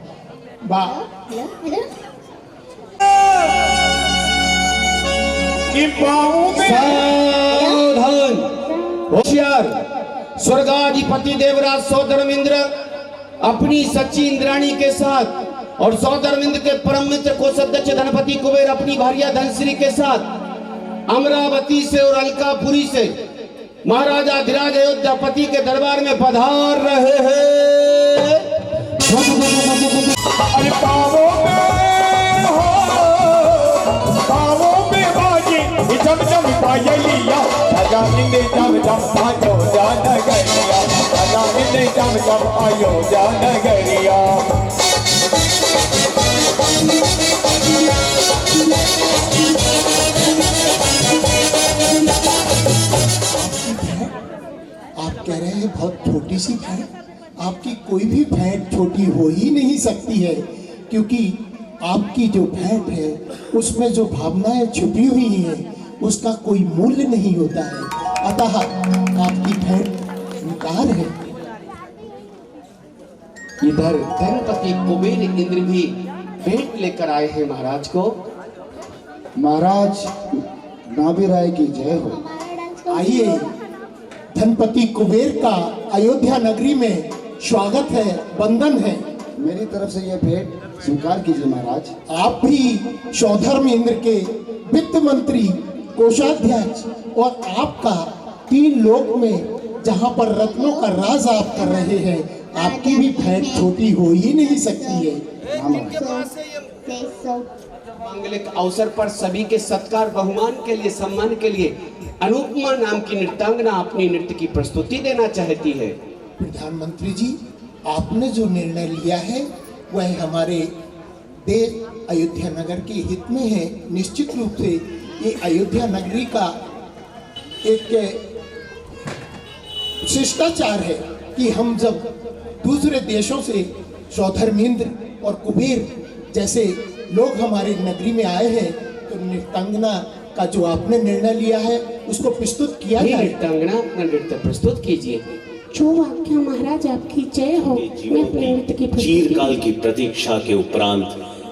S2: सावधान, होशियार। स्वर्गाधिपति देवराज सौधर्मेंद्र अपनी सच्ची इंद्राणी के साथ और सौधर्मेंद्र के परम मित्र कोषाध्यक्ष धनपति कुबेर अपनी भार्या धनश्री के साथ अमरावती से और अलकापुरी से महाराजा धीराज अयोध्यापति के दरबार में पधार रहे हैं।
S4: अरे पावों में बाजी जम जम पायलिया, राजा इंदे जम जम आयो जान गरिया, राजा इंदे जम जम आयो जान गरिया।
S10: आप कह रहे हैं बहुत छोटी सी भेंट? आपकी कोई भी भेंट छोटी हो ही नहीं सकती है, क्योंकि आपकी जो भेंट है उसमें जो भावनाएं छुपी हुई हैं उसका कोई मूल्य नहीं होता है। अतः आपकी भेंट स्वीकार है।
S2: इधर धनपति कुबेर इंद्र भी भेंट लेकर आए हैं महाराज को।
S11: महाराज नाभिराय की जय हो।
S10: आइए, धनपति कुबेर का अयोध्या नगरी में स्वागत है, वंदन है।
S11: मेरी तरफ से यह भेंट स्वीकार कीजिए महाराज।
S10: आप भी सौधर्म इंद्र के वित्त मंत्री, कोषाध्यक्ष और आपका 3 लोक में जहां पर रत्नों का राज आप कर रहे हैं, आपकी भी भेंट छोटी हो ही नहीं सकती है।
S2: मांगलिक अवसर पर सभी के सत्कार बहुमान के लिए, सम्मान के लिए अनुपमा नाम की नृत्यांगना अपनी नृत्य की प्रस्तुति देना चाहती है।
S10: प्रधानमंत्री जी, आपने जो निर्णय लिया है वह हमारे देश अयोध्या नगर के हित में है। निश्चित रूप से ये अयोध्या नगरी का एक शिष्टाचार है कि हम जब दूसरे देशों से सौधर्मेंद्र और कुबेर जैसे लोग हमारी नगरी में आए हैं तो नृत्यांगना का जो आपने निर्णय लिया है उसको प्रस्तुत किया जाए।
S2: नृत्यांगना अपना नृत्य प्रस्तुत कीजिए।
S12: जो आज्ञा महाराज, आपकी जय हो। मैं अपने नृत्य की
S13: चीरकाल की प्रतीक्षा के उपरांत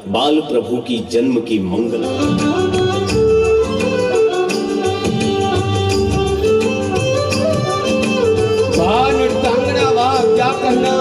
S13: बाल प्रभु की जन्म की मंगल।
S2: वाह नृत्यांगना, वाह क्या कहना।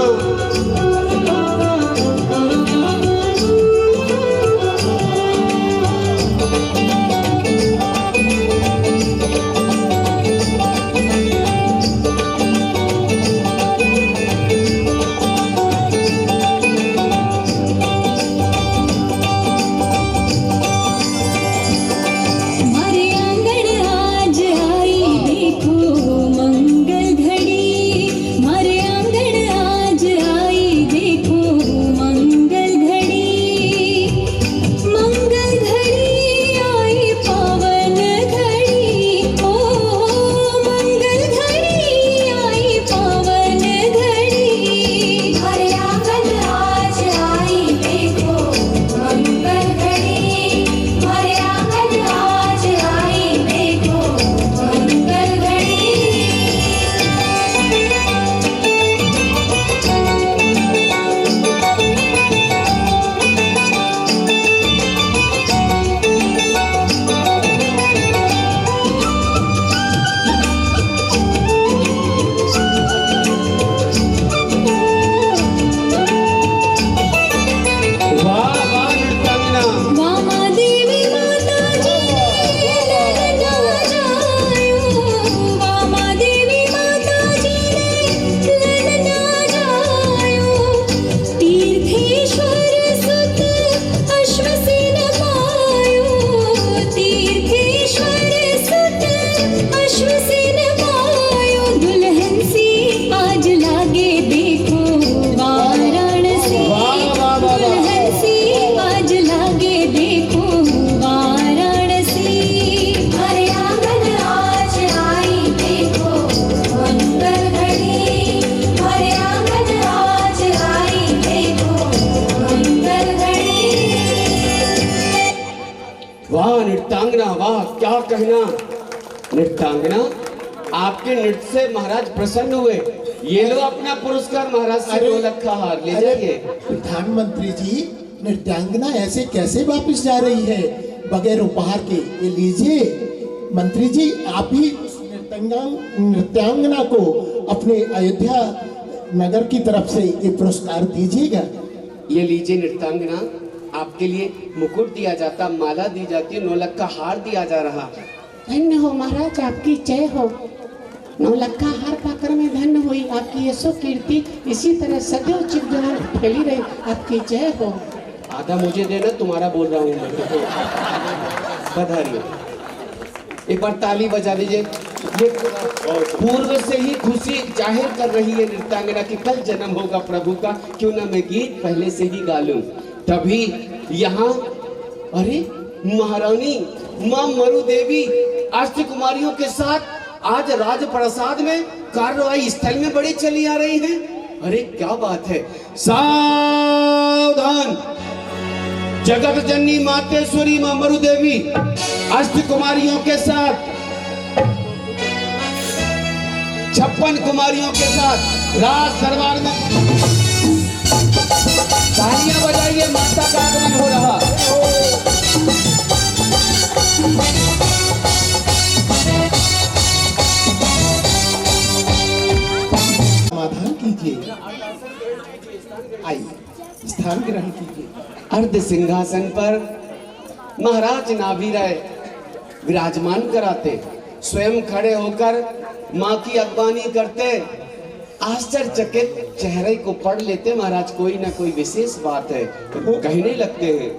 S2: क्या कहना। नृत्यांगना, आपके नृत्य से महाराज प्रसन्न हुए। ये लो अपना पुरस्कार महाराज से 2 लाख का हार ले जाइए।
S10: प्रधानमंत्री जी, नृत्यांगना ऐसे कैसे वापस जा रही है बगैर उपहार के? ये लीजिए मंत्री जी, आप ही नृत्यांगना को अपने अयोध्या नगर की तरफ से ये पुरस्कार दीजिएगा।
S2: ये लीजिए नृत्यांगना, आपके लिए मुकुट दिया जाता, माला दी जाती, 9 लाख का हार दिया जा रहा।
S12: धन्य हो महाराज, आपकी जय हो। 9 लाख का हार पाकर मैं धन्य हुई। आपकी यशो कीर्ति इसी तरह सदैव चिरंजीव फैली रहे। आपकी जय हो।
S2: आधा मुझे देना, तुम्हारा बोल रहा हूँ मैं। बधाई। एक बार ताली बजा दीजिए। ये पूर्व से ही खुशी जाहिर कर रही है नृत्यांगना कि कल जन्म होगा प्रभु का, क्यों ना मैं गीत पहले से ही गा लूं। तभी यहाँ अरे महारानी मां मरु देवी अष्ट कुमारियों के साथ आज राजप्रसाद में कार्यवाही स्थल में बड़ी चली आ रही हैं। अरे क्या बात है। सावधान, जगत जननी मातेश्वरी मां मरु देवी अष्ट कुमारियों के साथ 56 कुमारियों के साथ राज दरबार में तालियां बजाइए, माता का आगमन हो रहा।
S10: समाधान कीजिए, आइए स्थान ग्रहण कीजिए।
S2: अर्ध सिंहासन पर महाराज नाभिराय विराजमान कराते, स्वयं खड़े होकर माँ की अगवानी करते, आश्चर्यचकित चेहरे को पढ़ लेते महाराज कोई ना कोई विशेष बात है, तो कहने लगते हैं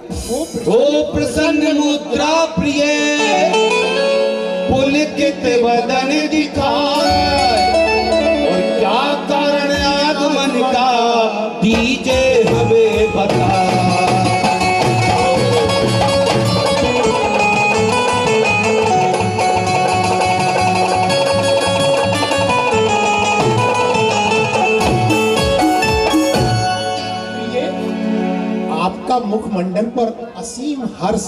S2: ओ प्रसन्न मुद्रा प्रिय पुलकित वदन दिखाए, और क्या कारण आगमन का दीजे हमें बता।
S10: आपका मुखमंडल पर असीम हर्ष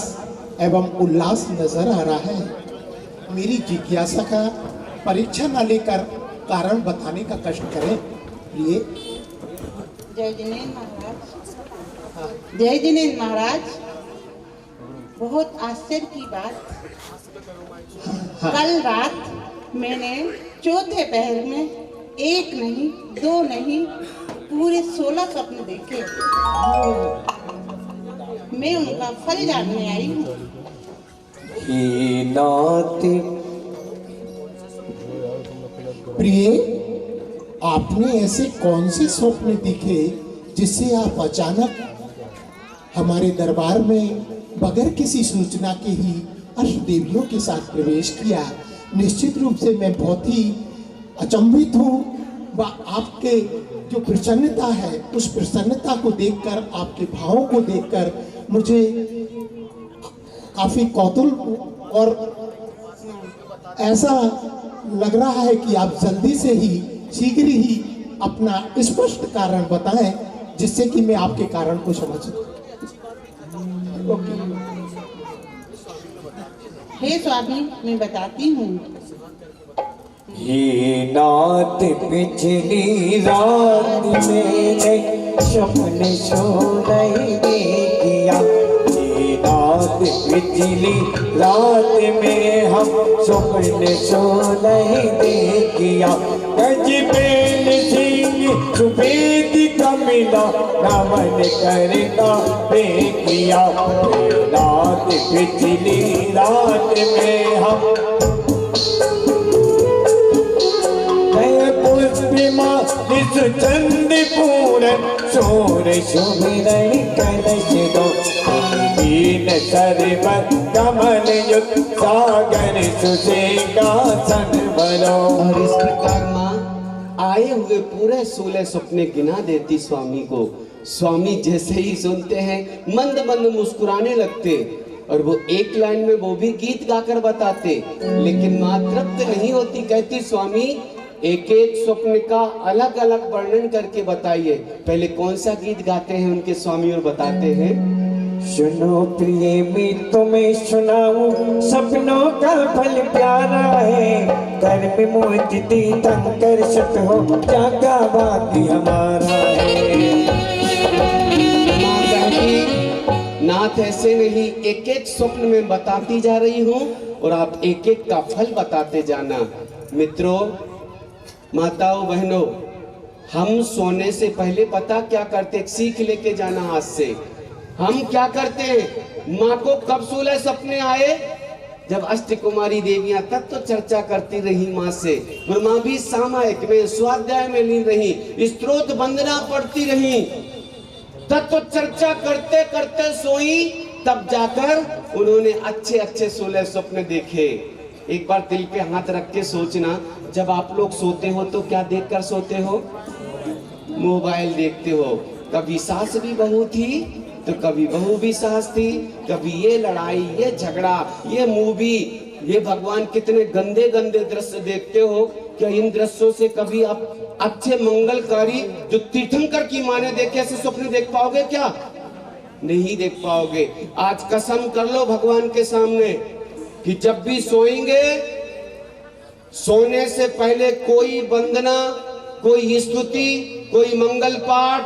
S10: एवं उल्लास नजर आ रहा है। मेरी जिज्ञासा का परीक्षा न लेकर कारण बताने का कष्ट करें। प्रिय
S9: जय जिनेन्द्र महाराज, जय जिनेन्द्र महाराज। बहुत आश्चर्य की बात, कल रात मैंने चौथे पहर में एक नहीं, दो नहीं, पूरे 16 स्वप्न देखे। मैं उनका फल जानने आई हूँ।
S10: प्रिय, आपने ऐसे कौन से स्वप्न देखे जिससे आप अचानक हमारे दरबार में बगैर किसी सूचना के ही अष्टदेवियों के साथ प्रवेश किया? निश्चित रूप से मैं बहुत ही अचंभित हूँ व आपके जो प्रसन्नता है उस प्रसन्नता को देखकर, आपके भावों को देखकर मुझे काफी कौतूहल और ऐसा लग रहा है कि आप जल्दी से ही, शीघ्र ही अपना स्पष्ट कारण बताएं जिससे कि मैं आपके कारण को समझ सकूं।
S9: हे स्वामी, मैं बताती हूँ।
S4: ये नाथ पिछली रात मैंने सपने सोने किया, ये नाथ पिछली रात में हम सपने सोने किया। गजबेल सिंह सुबेद का मिला, नमन करता किया। नाथ पिछली रात में हम चंद पूरन सोर सुमिरन कलश दो, दीन सरवर कमल युक्त सागर सुसेगासन बलो।
S2: और इस प्रकार माँ आए हुए पूरे 16 सपने गिना देती स्वामी को। स्वामी जैसे ही सुनते हैं मंद मंद मुस्कुराने लगते, और वो एक लाइन में वो भी गीत गाकर बताते, लेकिन माँ तृप्त नहीं होती। कहती स्वामी एक एक स्वप्न का अलग अलग वर्णन करके बताइए। पहले कौन सा गीत गाते हैं उनके स्वामी और बताते हैं।
S4: सुनो प्रिय मैं तुम्हें सुनाऊं, सपनों का फल प्यारा है, कर में मोचती तंग कर सत हो, जागा बाकी हमारा है।
S2: नाथ ऐसे नहीं, एक एक स्वप्न में बताती जा रही हूँ और आप एक एक का फल बताते जाना। मित्रों, माताओं, बहनों, हम सोने से पहले पता क्या करते, सीख लेके जाना आज से। हम क्या करते हैं, माँ को कब 16 सपने आए, जब अष्टकुमारी देवियां तत्व तो चर्चा करती रही माँ से, और माँ भी सामायिक में स्वाध्याय में लीन रही, स्तोत्र वंदना पढ़ती रही, तत्व तो चर्चा करते करते सोई, तब जाकर उन्होंने अच्छे अच्छे 16 स्वप्न देखे। एक बार दिल पे हाथ रख के सोचना, जब आप लोग सोते हो तो क्या देखकर सोते हो? मोबाइल देखते हो। कभी सास भी बहू थी तो कभी बहू भी सास थी, कभी ये लड़ाई, ये झगड़ा, ये मूवी, ये भगवान कितने गंदे गंदे दृश्य देखते हो। क्या इन दृश्यों से कभी आप अच्छे मंगलकारी जो तीर्थंकर की माने देखे ऐसे स्वप्न देख पाओगे क्या? नहीं देख पाओगे। आज कसम कर लो भगवान के सामने कि जब भी सोएंगे सोने से पहले कोई वंदना, कोई स्तुति, कोई मंगल पाठ,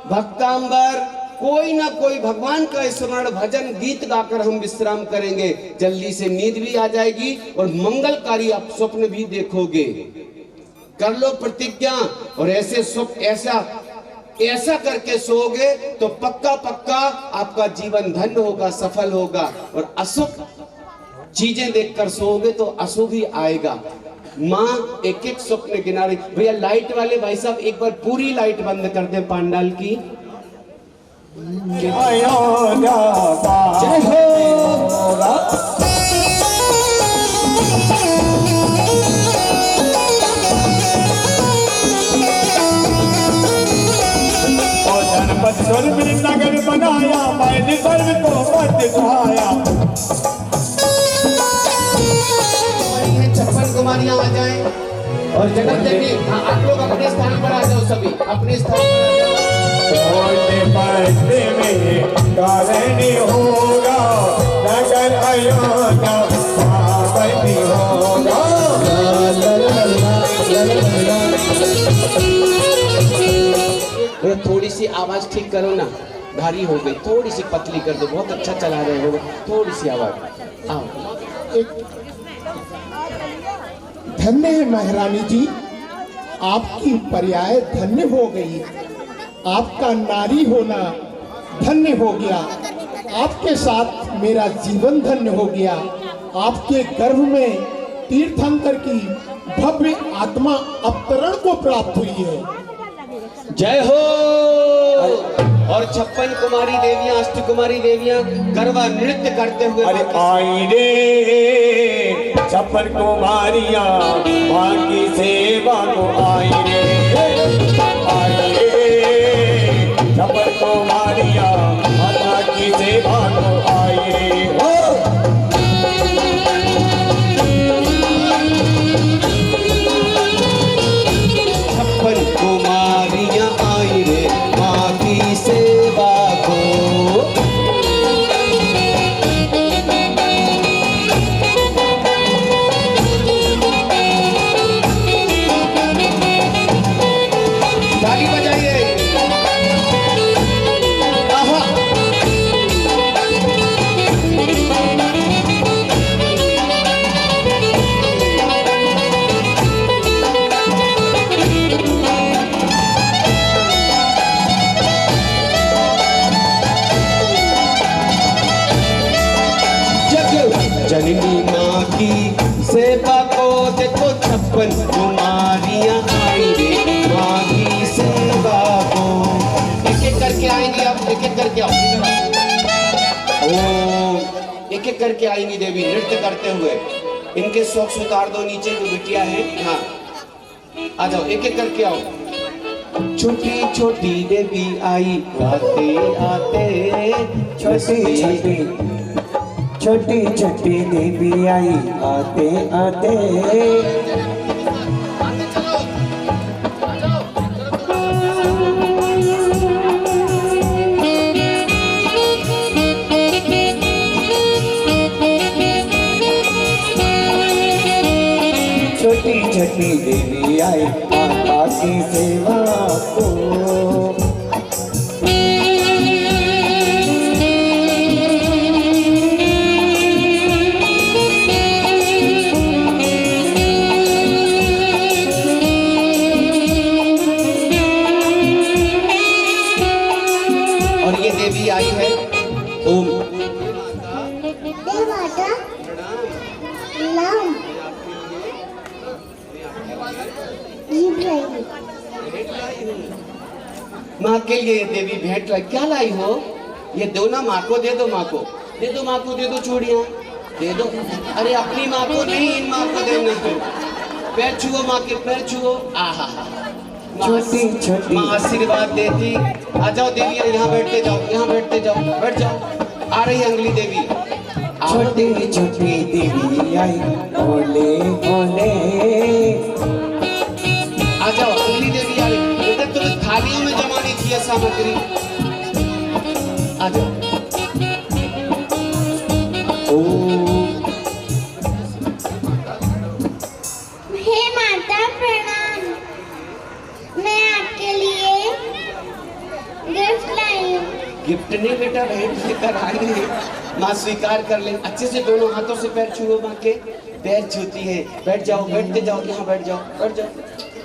S2: भक्तांबर, कोई ना कोई भगवान का स्मरण भजन गीत गाकर हम विश्राम करेंगे। जल्दी से नींद भी आ जाएगी और मंगलकारी आप स्वप्न भी देखोगे। कर लो प्रतिज्ञा और ऐसे ऐसा करके सोओगे तो पक्का पक्का आपका जीवन धन्य होगा, सफल होगा। और अशुभ चीजें देखकर सोओगे तो अशुभ ही आएगा। माँ एक एक स्वप्न गिना रही। भैया लाइट वाले भाई साहब एक बार पूरी लाइट बंद कर दे पांडाल की। जय हो।
S4: जनपद स्वर्ग नगर बनाया, मैंने सर्व को मत दिखाया।
S2: 56 कुमारियां आ जाएं और जगत देवी। हाँ, आप लोग अपने स्थान पर आ जाओ, सभी अपने स्थान पर आ जाओ।
S4: में कारण होगा नगर अयोध्या पावन होगा।
S2: थोड़ी सी आवाज ठीक करो ना, भारी हो गई, थोड़ी सी पतली कर दो। बहुत अच्छा चला रहे हो, थोड़ी सी आवाज। आओ।
S10: धन्य है महारानी जी, आपकी पर्याय धन्य हो गई। आपका नारी होना धन्य हो गया। आपके साथ मेरा जीवन धन्य हो गया। आपके गर्भ में तीर्थंकर की भव्य आत्मा अवतरण को प्राप्त हुई है।
S2: जय हो। और 56 कुमारी देवियां, अष्ट कुमारी देवियां गरबा नृत्य करते हुए
S4: आई रे 56 कुमारियां मां की सेवा को आई रे। आई रे 56 कुमारियां माता की सेवा को आई रे।
S2: कुमारियां आई रे माँ की सेवा को। ताली बजाइए। जननी माँ की सेवा को देखो 56 कुमारियां आई रे माँ की सेवा को। एक एक करके आएंगी आप, एक एक करके आओ। ओ एक एक करके आएंगी देवी नृत्य करते हुए। इनके सॉक्स उतार दो नीचे जो बिटिया है। हाँ आ जाओ, एक एक करके आओ। छोटी छोटी देवी आई आते आते,
S4: छोटी छोटी छोटी छोटी देवी आई आते आते। छोटी छोटी देवी आई माता की सेवा को।
S2: देवी आई है। ओम
S8: माता नाम
S2: माँ के लिए देवी भेंट लाई। क्या लाई हो? ये दो ना माँ को, दे दो माँ को, दे दो माँ को, दे दो चूड़ियाँ दे दो। अरे अपनी माँ को नहीं, इन माँ को देना। पैर छुओ माँ के, पैर छुओ। आहा माँ आशीर्वाद देती। आ जाओ देवी, यहाँ बैठते जाओ, यहाँ बैठते जाओ, बैठ जाओ। आ रही अंगली देवी।
S4: छोटी छोटी देवी आई ओले ओले।
S2: आ जाओ अंगली देवी आ रही। बेटा तुम्हें थालियों में जमानी थी सामग्री। आ जाओ।
S8: माता प्रणाम। मैं आपके लिए गिफ्ट लाई हूँ।
S2: गिफ्ट नहीं बेटा, भेंट लेकर आई है। माँ स्वीकार कर ले। अच्छे से दोनों हाथों से पैर छुओ माँ के। पैर छूती है। बैठ जाओ, बैठते जाओ, यहाँ बैठ जाओ, बैठ जाओ।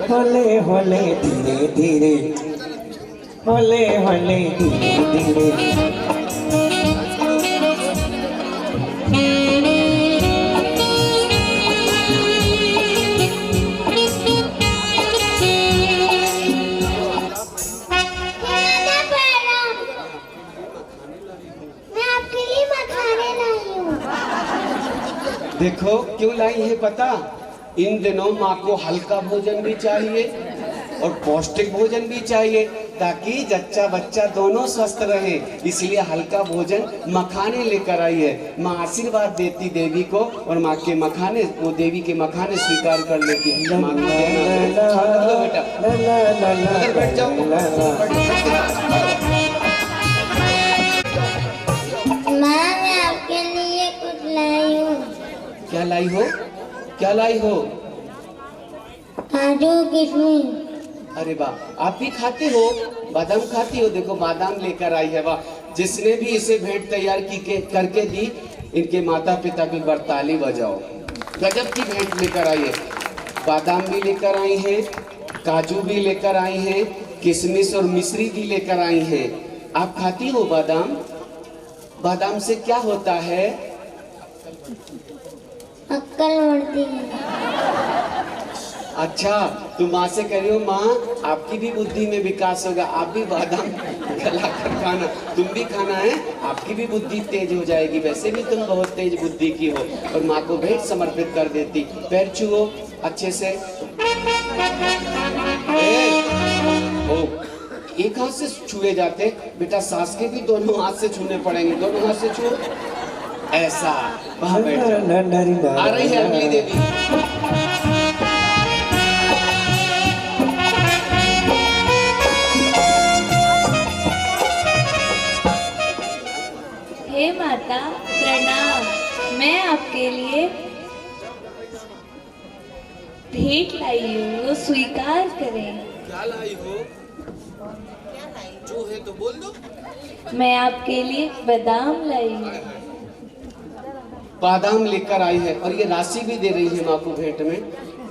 S4: होले होले धीरे धीरे, होले होले धीरे धीरे।
S2: देखो क्यों लाई है पता? इन दिनों माँ को हल्का भोजन भी चाहिए और पौष्टिक भोजन भी चाहिए, ताकि जच्चा बच्चा दोनों स्वस्थ रहे। इसलिए हल्का भोजन मखाने लेकर आई है। माँ आशीर्वाद देती देवी को, और माँ के मखाने, वो देवी के मखाने स्वीकार कर लेती। माँ को लो बेटा, उधर बैठ जाओ।
S8: माँ मैं आपके लिए कुछ लाई हूँ।
S2: क्या लाई हो? क्या लाई हो?
S8: काजू किशमिश।
S2: अरे वाह, आप भी खाते हो? बादाम खाती हो? देखो बादाम लेकर आई है। वाह, जिसने भी इसे भेंट तैयार की करके दी, इनके माता पिता की बरताली बजाओ। गजब की भेंट लेकर आई है। बादाम भी लेकर आई हैं, काजू भी लेकर आई हैं, किशमिश और मिश्री भी लेकर आई हैं। आप खाती हो बादाम? बादाम से क्या होता है?
S8: अक्ल बढ़ती है।
S2: अच्छा, तुम माँ से कह रही हो माँ आपकी भी बुद्धि में विकास होगा, आप भी बादाम खिलाकर खाना, तुम भी खाना है, आपकी भी बुद्धि तेज हो जाएगी। वैसे भी तुम बहुत तेज बुद्धि की हो। और माँ को भेंट समर्पित कर देती। पैर छुओ अच्छे से। ओ, एक हाथ से छुए जाते बेटा, सास के भी दोनों हाथ से छूने पड़ेंगे। दोनों हाथ से छुओ ऐसा। वहां बैठ जाओ। आ रही है अगली देवी।
S14: हे माता प्रणाम। मैं आपके लिए भेंट लाई हूँ, स्वीकार करें।
S2: क्या लाई हो? जो है तो बोल दो।
S14: मैं आपके लिए बादाम लाई हूँ।
S2: बादाम लेकर आई है, और ये राशि भी दे रही है माँ को भेंट में।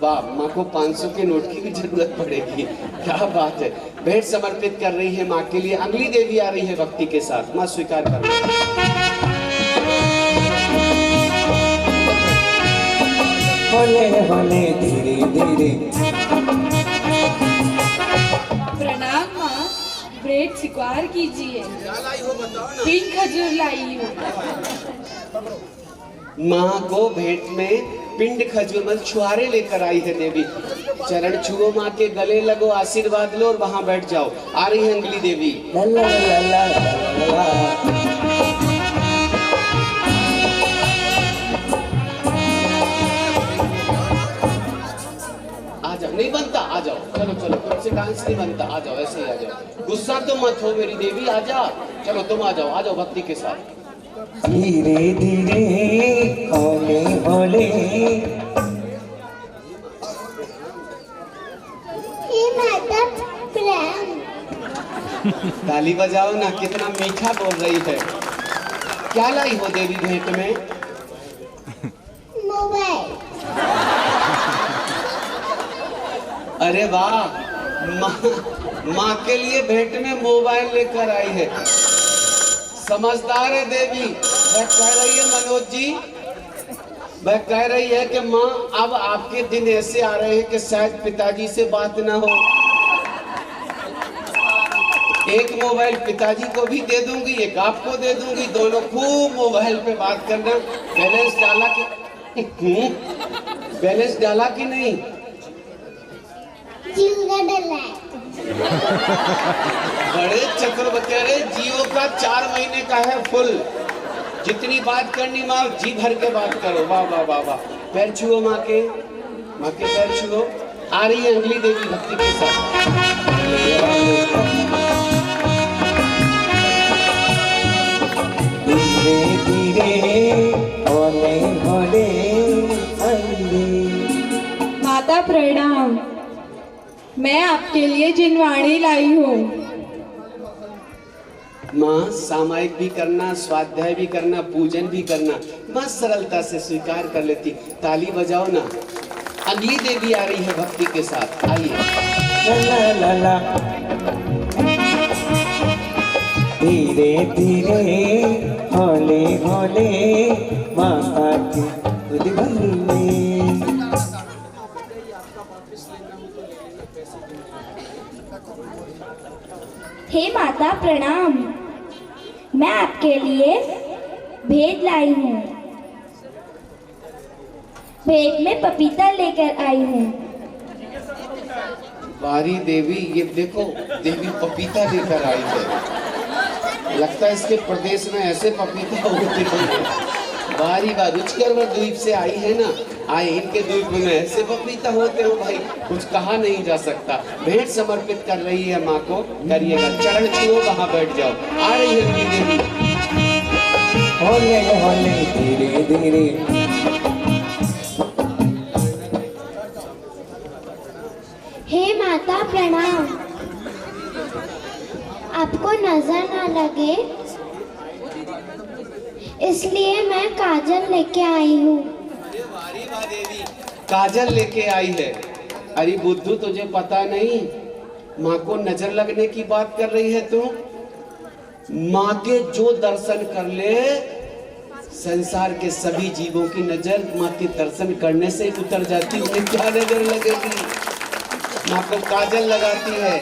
S2: वाह, माँ को 500 के नोट की भी जरूरत पड़ेगी। क्या बात है। भेंट समर्पित कर रही है माँ के लिए। अगली देवी आ रही है भक्ति के साथ। माँ स्वीकार कर रही है।
S4: होले होले धीरे धीरे।
S14: प्रणाम माँ, भेंट स्वीकार कीजिए।
S2: क्या लाई हो बताओ ना।
S14: 3 खजूर लाई हूँ।
S2: माँ को भेंट में पिंड खजूर मतलब छुआरे लेकर आई है देवी। चरण छुओ माँ के, गले लगो, आशीर्वाद लो और वहां बैठ जाओ। आ रही है अगली देवी। आ जाओ, नहीं बनता, आ जाओ। चलो चलो, तुमसे डांस नहीं बनता, आ जाओ, ऐसे ही आ जाओ। गुस्सा तो मत हो मेरी देवी, आ जा। चलो तुम आ जाओ, आ जाओ भक्ति के साथ।
S4: धीरे धीरे होले होले।
S8: हे माता प्रणाम।
S2: ताली बजाओ ना, कितना मीठा बोल रही है। क्या लाई हो देवी भेंट में?
S8: मोबाइल।
S2: अरे वाह, माँ के लिए भेंट में मोबाइल लेकर आई है। समझदार है देवी। वह कह रही है मनोज जी, वह कह रही है कि माँ अब आपके दिन ऐसे आ रहे हैं कि शायद पिताजी से बात ना हो। एक मोबाइल पिताजी को भी दे दूंगी, एक आपको दे दूंगी, दोनों खूब मोबाइल पे बात करना। बैलेंस डाला कि बैलेंस डाला कि नहीं? बड़े चक्रवर्ती। अरे जियो का 4 महीने का है फुल। जितनी बात करनी माँ, जी भर के बात करो। वाह वाह वाह वाह। पैर छुओ माँ के पैर छुओ। आ रही है अगली देवी भक्ति के साथ।
S4: धीरे धीरे होले होले।
S14: माता प्रणाम। मैं आपके लिए जिनवाणी लाई हूँ।
S2: माँ, सामायिक भी करना, स्वाध्याय भी करना, पूजन भी करना, माँ सरलता से स्वीकार कर लेती। ताली बजाओ ना। अगली देवी आ रही है भक्ति के साथ, आइए।
S4: ला ला ला धीरे धीरे हौले हौले माता की उद्भवनी में।
S8: हे माता प्रणाम। मैं आपके लिए भेंट लाई हूँ। भेंट में पपीता लेकर आई हूँ।
S2: बारी देवी, ये देखो देवी पपीता लेकर आई है। लगता है इसके प्रदेश में ऐसे पपीता होते हैं। बारी बार रुचिकर द्वीप से आई है ना, आए इनके द्वीप में ऐसे पपीता होते हो भाई, कुछ कहा नहीं जा सकता। भेंट समर्पित कर रही है माँ को, करिएगा। चरण छुओ, वहां बैठ जाओ। आ रही है उनकी देवी।
S4: हौले हौले धीरे धीरे।
S8: हे माता प्रणाम। आपको नजर ना लगे इसलिए मैं काजल लेके आई हूँ।
S2: काजल लेके आई है? अरे बुद्धू, तुझे पता नहीं माँ को नजर लगने की बात कर रही है तू? माँ के जो दर्शन कर ले, संसार के सभी जीवों की नजर माँ के दर्शन करने से ही उतर जाती। उन्हें क्या नजर लगेगी? माँ को काजल लगाती है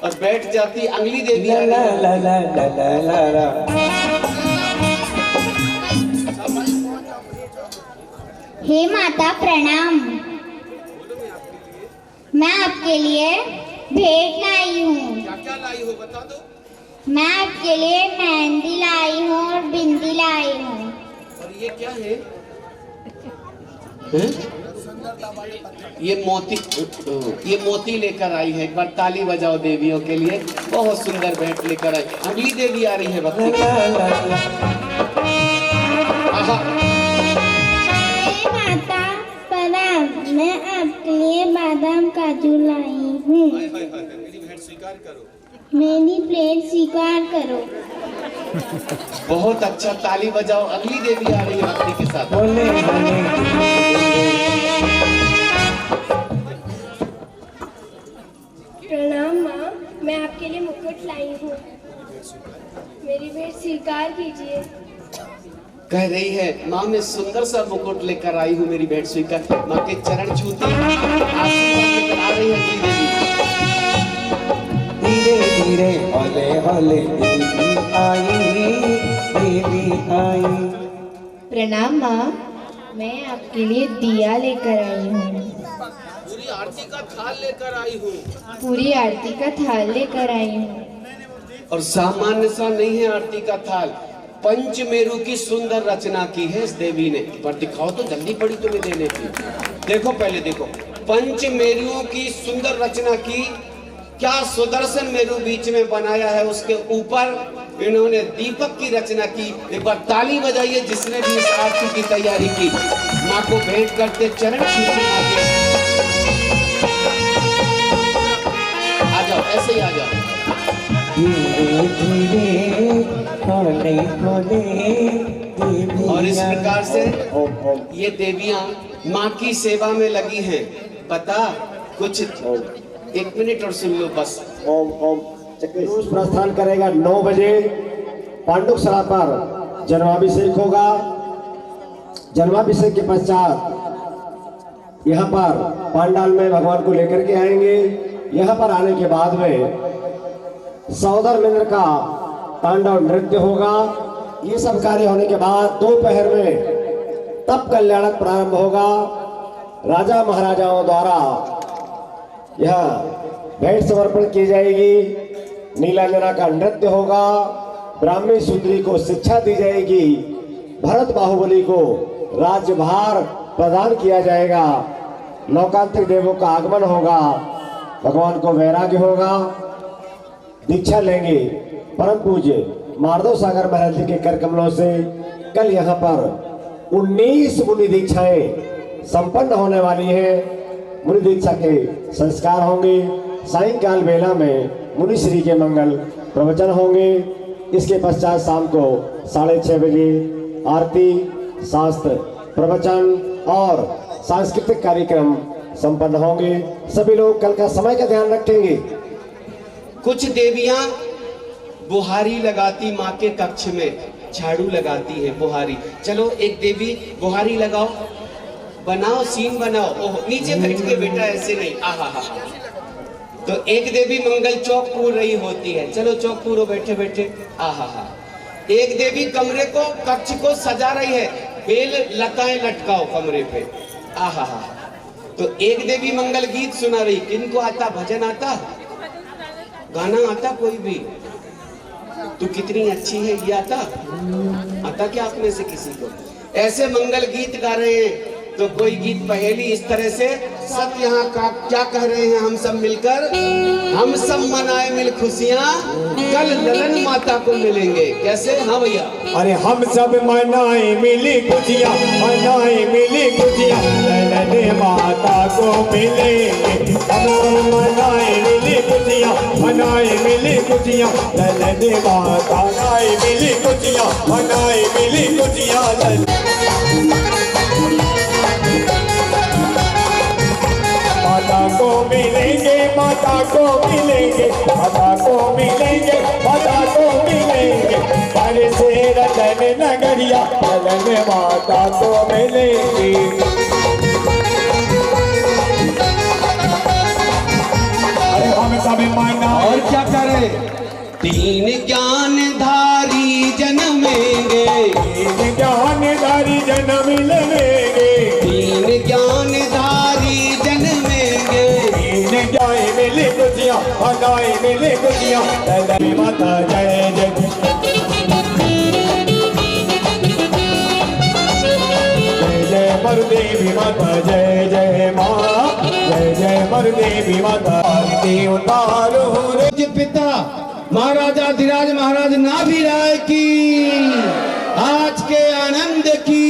S2: और बैठ जाती। अगली देवी
S4: ला ला ला ला ला ला ला।
S8: हे माता प्रणाम। मैं आपके लिए भेंट लाई हूँ।
S2: क्या लाई हो बता दो।
S8: मैं आपके लिए मेहंदी लाई हूँ और बिंदी लाई हूँ।
S2: और ये क्या है? ये मोती लेकर आई है। एक बार ताली बजाओ देवियों के लिए। बहुत सुंदर भेंट लेकर आई। अगली देवी आ रही है भक्ति।
S8: माता प्रणाम। मैं आपके लिए बादाम काजू लाई हूँ।
S2: मेरी भेंट स्वीकार करो।
S8: मेरी प्लेट स्वीकार करो।
S2: बहुत अच्छा, ताली बजाओ। अगली देवी आ रही है भक्ति के साथ।
S8: प्रणाम माँ, मैं आपके लिए मुकुट लाई हूँ। मेरी भेंट स्वीकार कीजिए।
S2: कह रही है माँ, मैं सुंदर सा मुकुट लेकर आई हूँ, मेरी भेंट स्वीकार। माँ के चरण छूती आशीर्वाद लेकर आ रही है अगली देवी।
S4: धीरे धीरे हौले हौले देवी आई, देवी आई।
S14: प्रणाम माँ, मैं आपके लिए दिया लेकर आई हूँ।
S2: पूरी आरती का थाल लेकर आई हूँ।
S14: पूरी आरती का थाल लेकर आई हूँ।
S2: और सामान्य सा नहीं है आरती का थाल, पंचमेरु की सुंदर रचना की है इस देवी ने। पर दिखाओ तो, जल्दी पड़ी तुम्हें देने की। देखो पहले देखो, पंचमेरुओं की सुंदर रचना की। क्या सुदर्शन मेरु बीच में बनाया है, उसके ऊपर इन्होंने दीपक की रचना की। एक बार ताली बजाइए जिसने भी इस आरती की तैयारी की। माँ को भेंट करते, चरण छूते माँ के। आ जाओ, ऐसे ही आ जाओ।
S4: धीरे धीरे हौले हौले देवी।
S2: और इस प्रकार से ये देवियां माँ की सेवा में लगी हैं। पता कुछ, एक मिनट और सुन लो बस।
S15: ओम ओम। जुलूस प्रस्थान करेगा 9 बजे। पांडुकशाला पर जन्माभिषेक होगा। जन्माभिषेक के पश्चात यहाँ पर पांडाल में भगवान को लेकर के आएंगे। यहाँ पर आने के बाद में सौदर मिंद्र का तांडव नृत्य होगा। ये सब कार्य होने के बाद दोपहर में तप कल्याणक प्रारंभ होगा। राजा महाराजाओं द्वारा यहाँ भेंट समर्पण की जाएगी। नीलांजना का नृत्य होगा। ब्राह्मी सुंदरी को शिक्षा दी जाएगी। भरत बाहुबली को राज्यभार प्रदान किया जाएगा। नौकांतिक देवों का आगमन होगा। भगवान को वैराग्य होगा। दीक्षा लेंगे परम पूज्य माधव सागर महाराज जी के कर कमलों से। कल यहाँ पर 19 मुनि दीक्षाएं संपन्न होने वाली है। मुनि दीक्षा के संस्कार होंगे। सायंकाल बेला में मुनि श्री के मंगल प्रवचन होंगे। इसके पश्चात शाम को 6:30 बजे आरती, शास्त्र प्रवचन और सांस्कृतिक कार्यक्रम संपन्न होंगे। सभी लोग कल का समय का ध्यान रखेंगे।
S2: कुछ देवियां बुहारी लगाती माँ के कक्ष में, झाड़ू लगाती है बुहारी। चलो एक देवी बुहारी लगाओ, बनाओ, सीन बनाओ। ओह, नीचे बैठ के बेटा, ऐसे नहीं। आहा हा हा। तो एक देवी मंगल चौक पूर रही होती है। चलो चौक पूरो बैठे बैठे। आहा हा। एक देवी कमरे को, कक्ष को सजा रही है, बेल लताएं लटकाओ कमरे पे। आहा हा। तो एक देवी मंगल गीत सुना रही। किनको आता? भजन आता, गाना आता? कोई भी? तू कितनी अच्छी है, ये आता? आता क्या आप में से किसी को? ऐसे मंगल गीत गा रहे हैं। तो कोई गीत पहेली इस तरह से, सब यहाँ का क्या कह रहे हैं हम सब मिलकर? हम सब मनाए मिल खुशियाँ, कल ललन माता को मिलेंगे। कैसे? हाँ भैया।
S4: अरे हम सब मनाए मिली खुशियाँ, मनाए मिली खुशियाँ, ललन माता को मिलेंगे। हम सब मनाए मिली खुशियाँ, मनाए मिली खुशियाँ, ललन माता, मनाए मिली खुशियाँ, मनाए मिली खुशियाँ। माता को मिलेंगे, माता को मिलेंगे, माता को मिलेंगे, माता को मिलेंगे। पर से रतन नगरिया, ललन माता को मिलेंगे। अरे हम सब माना,
S2: और क्या करें? तीन ज्ञानधारी जन्मेंगे,
S4: तीन ज्ञानधारी जन्म लेंगे,
S2: तीन ज्ञानधारी जन्मेंगे।
S4: तीन ज्ञान मिली खुशियाँ, मनाए मिली खुशियाँ, ललन माता जय जय। जय जय मरुदेवी माता, जय जय माँ, जय जय मरुदेवी माता। आरती उतारो रे
S2: पिता महाराजाधिराज महाराज नाभि राय की, आज के आनंद की।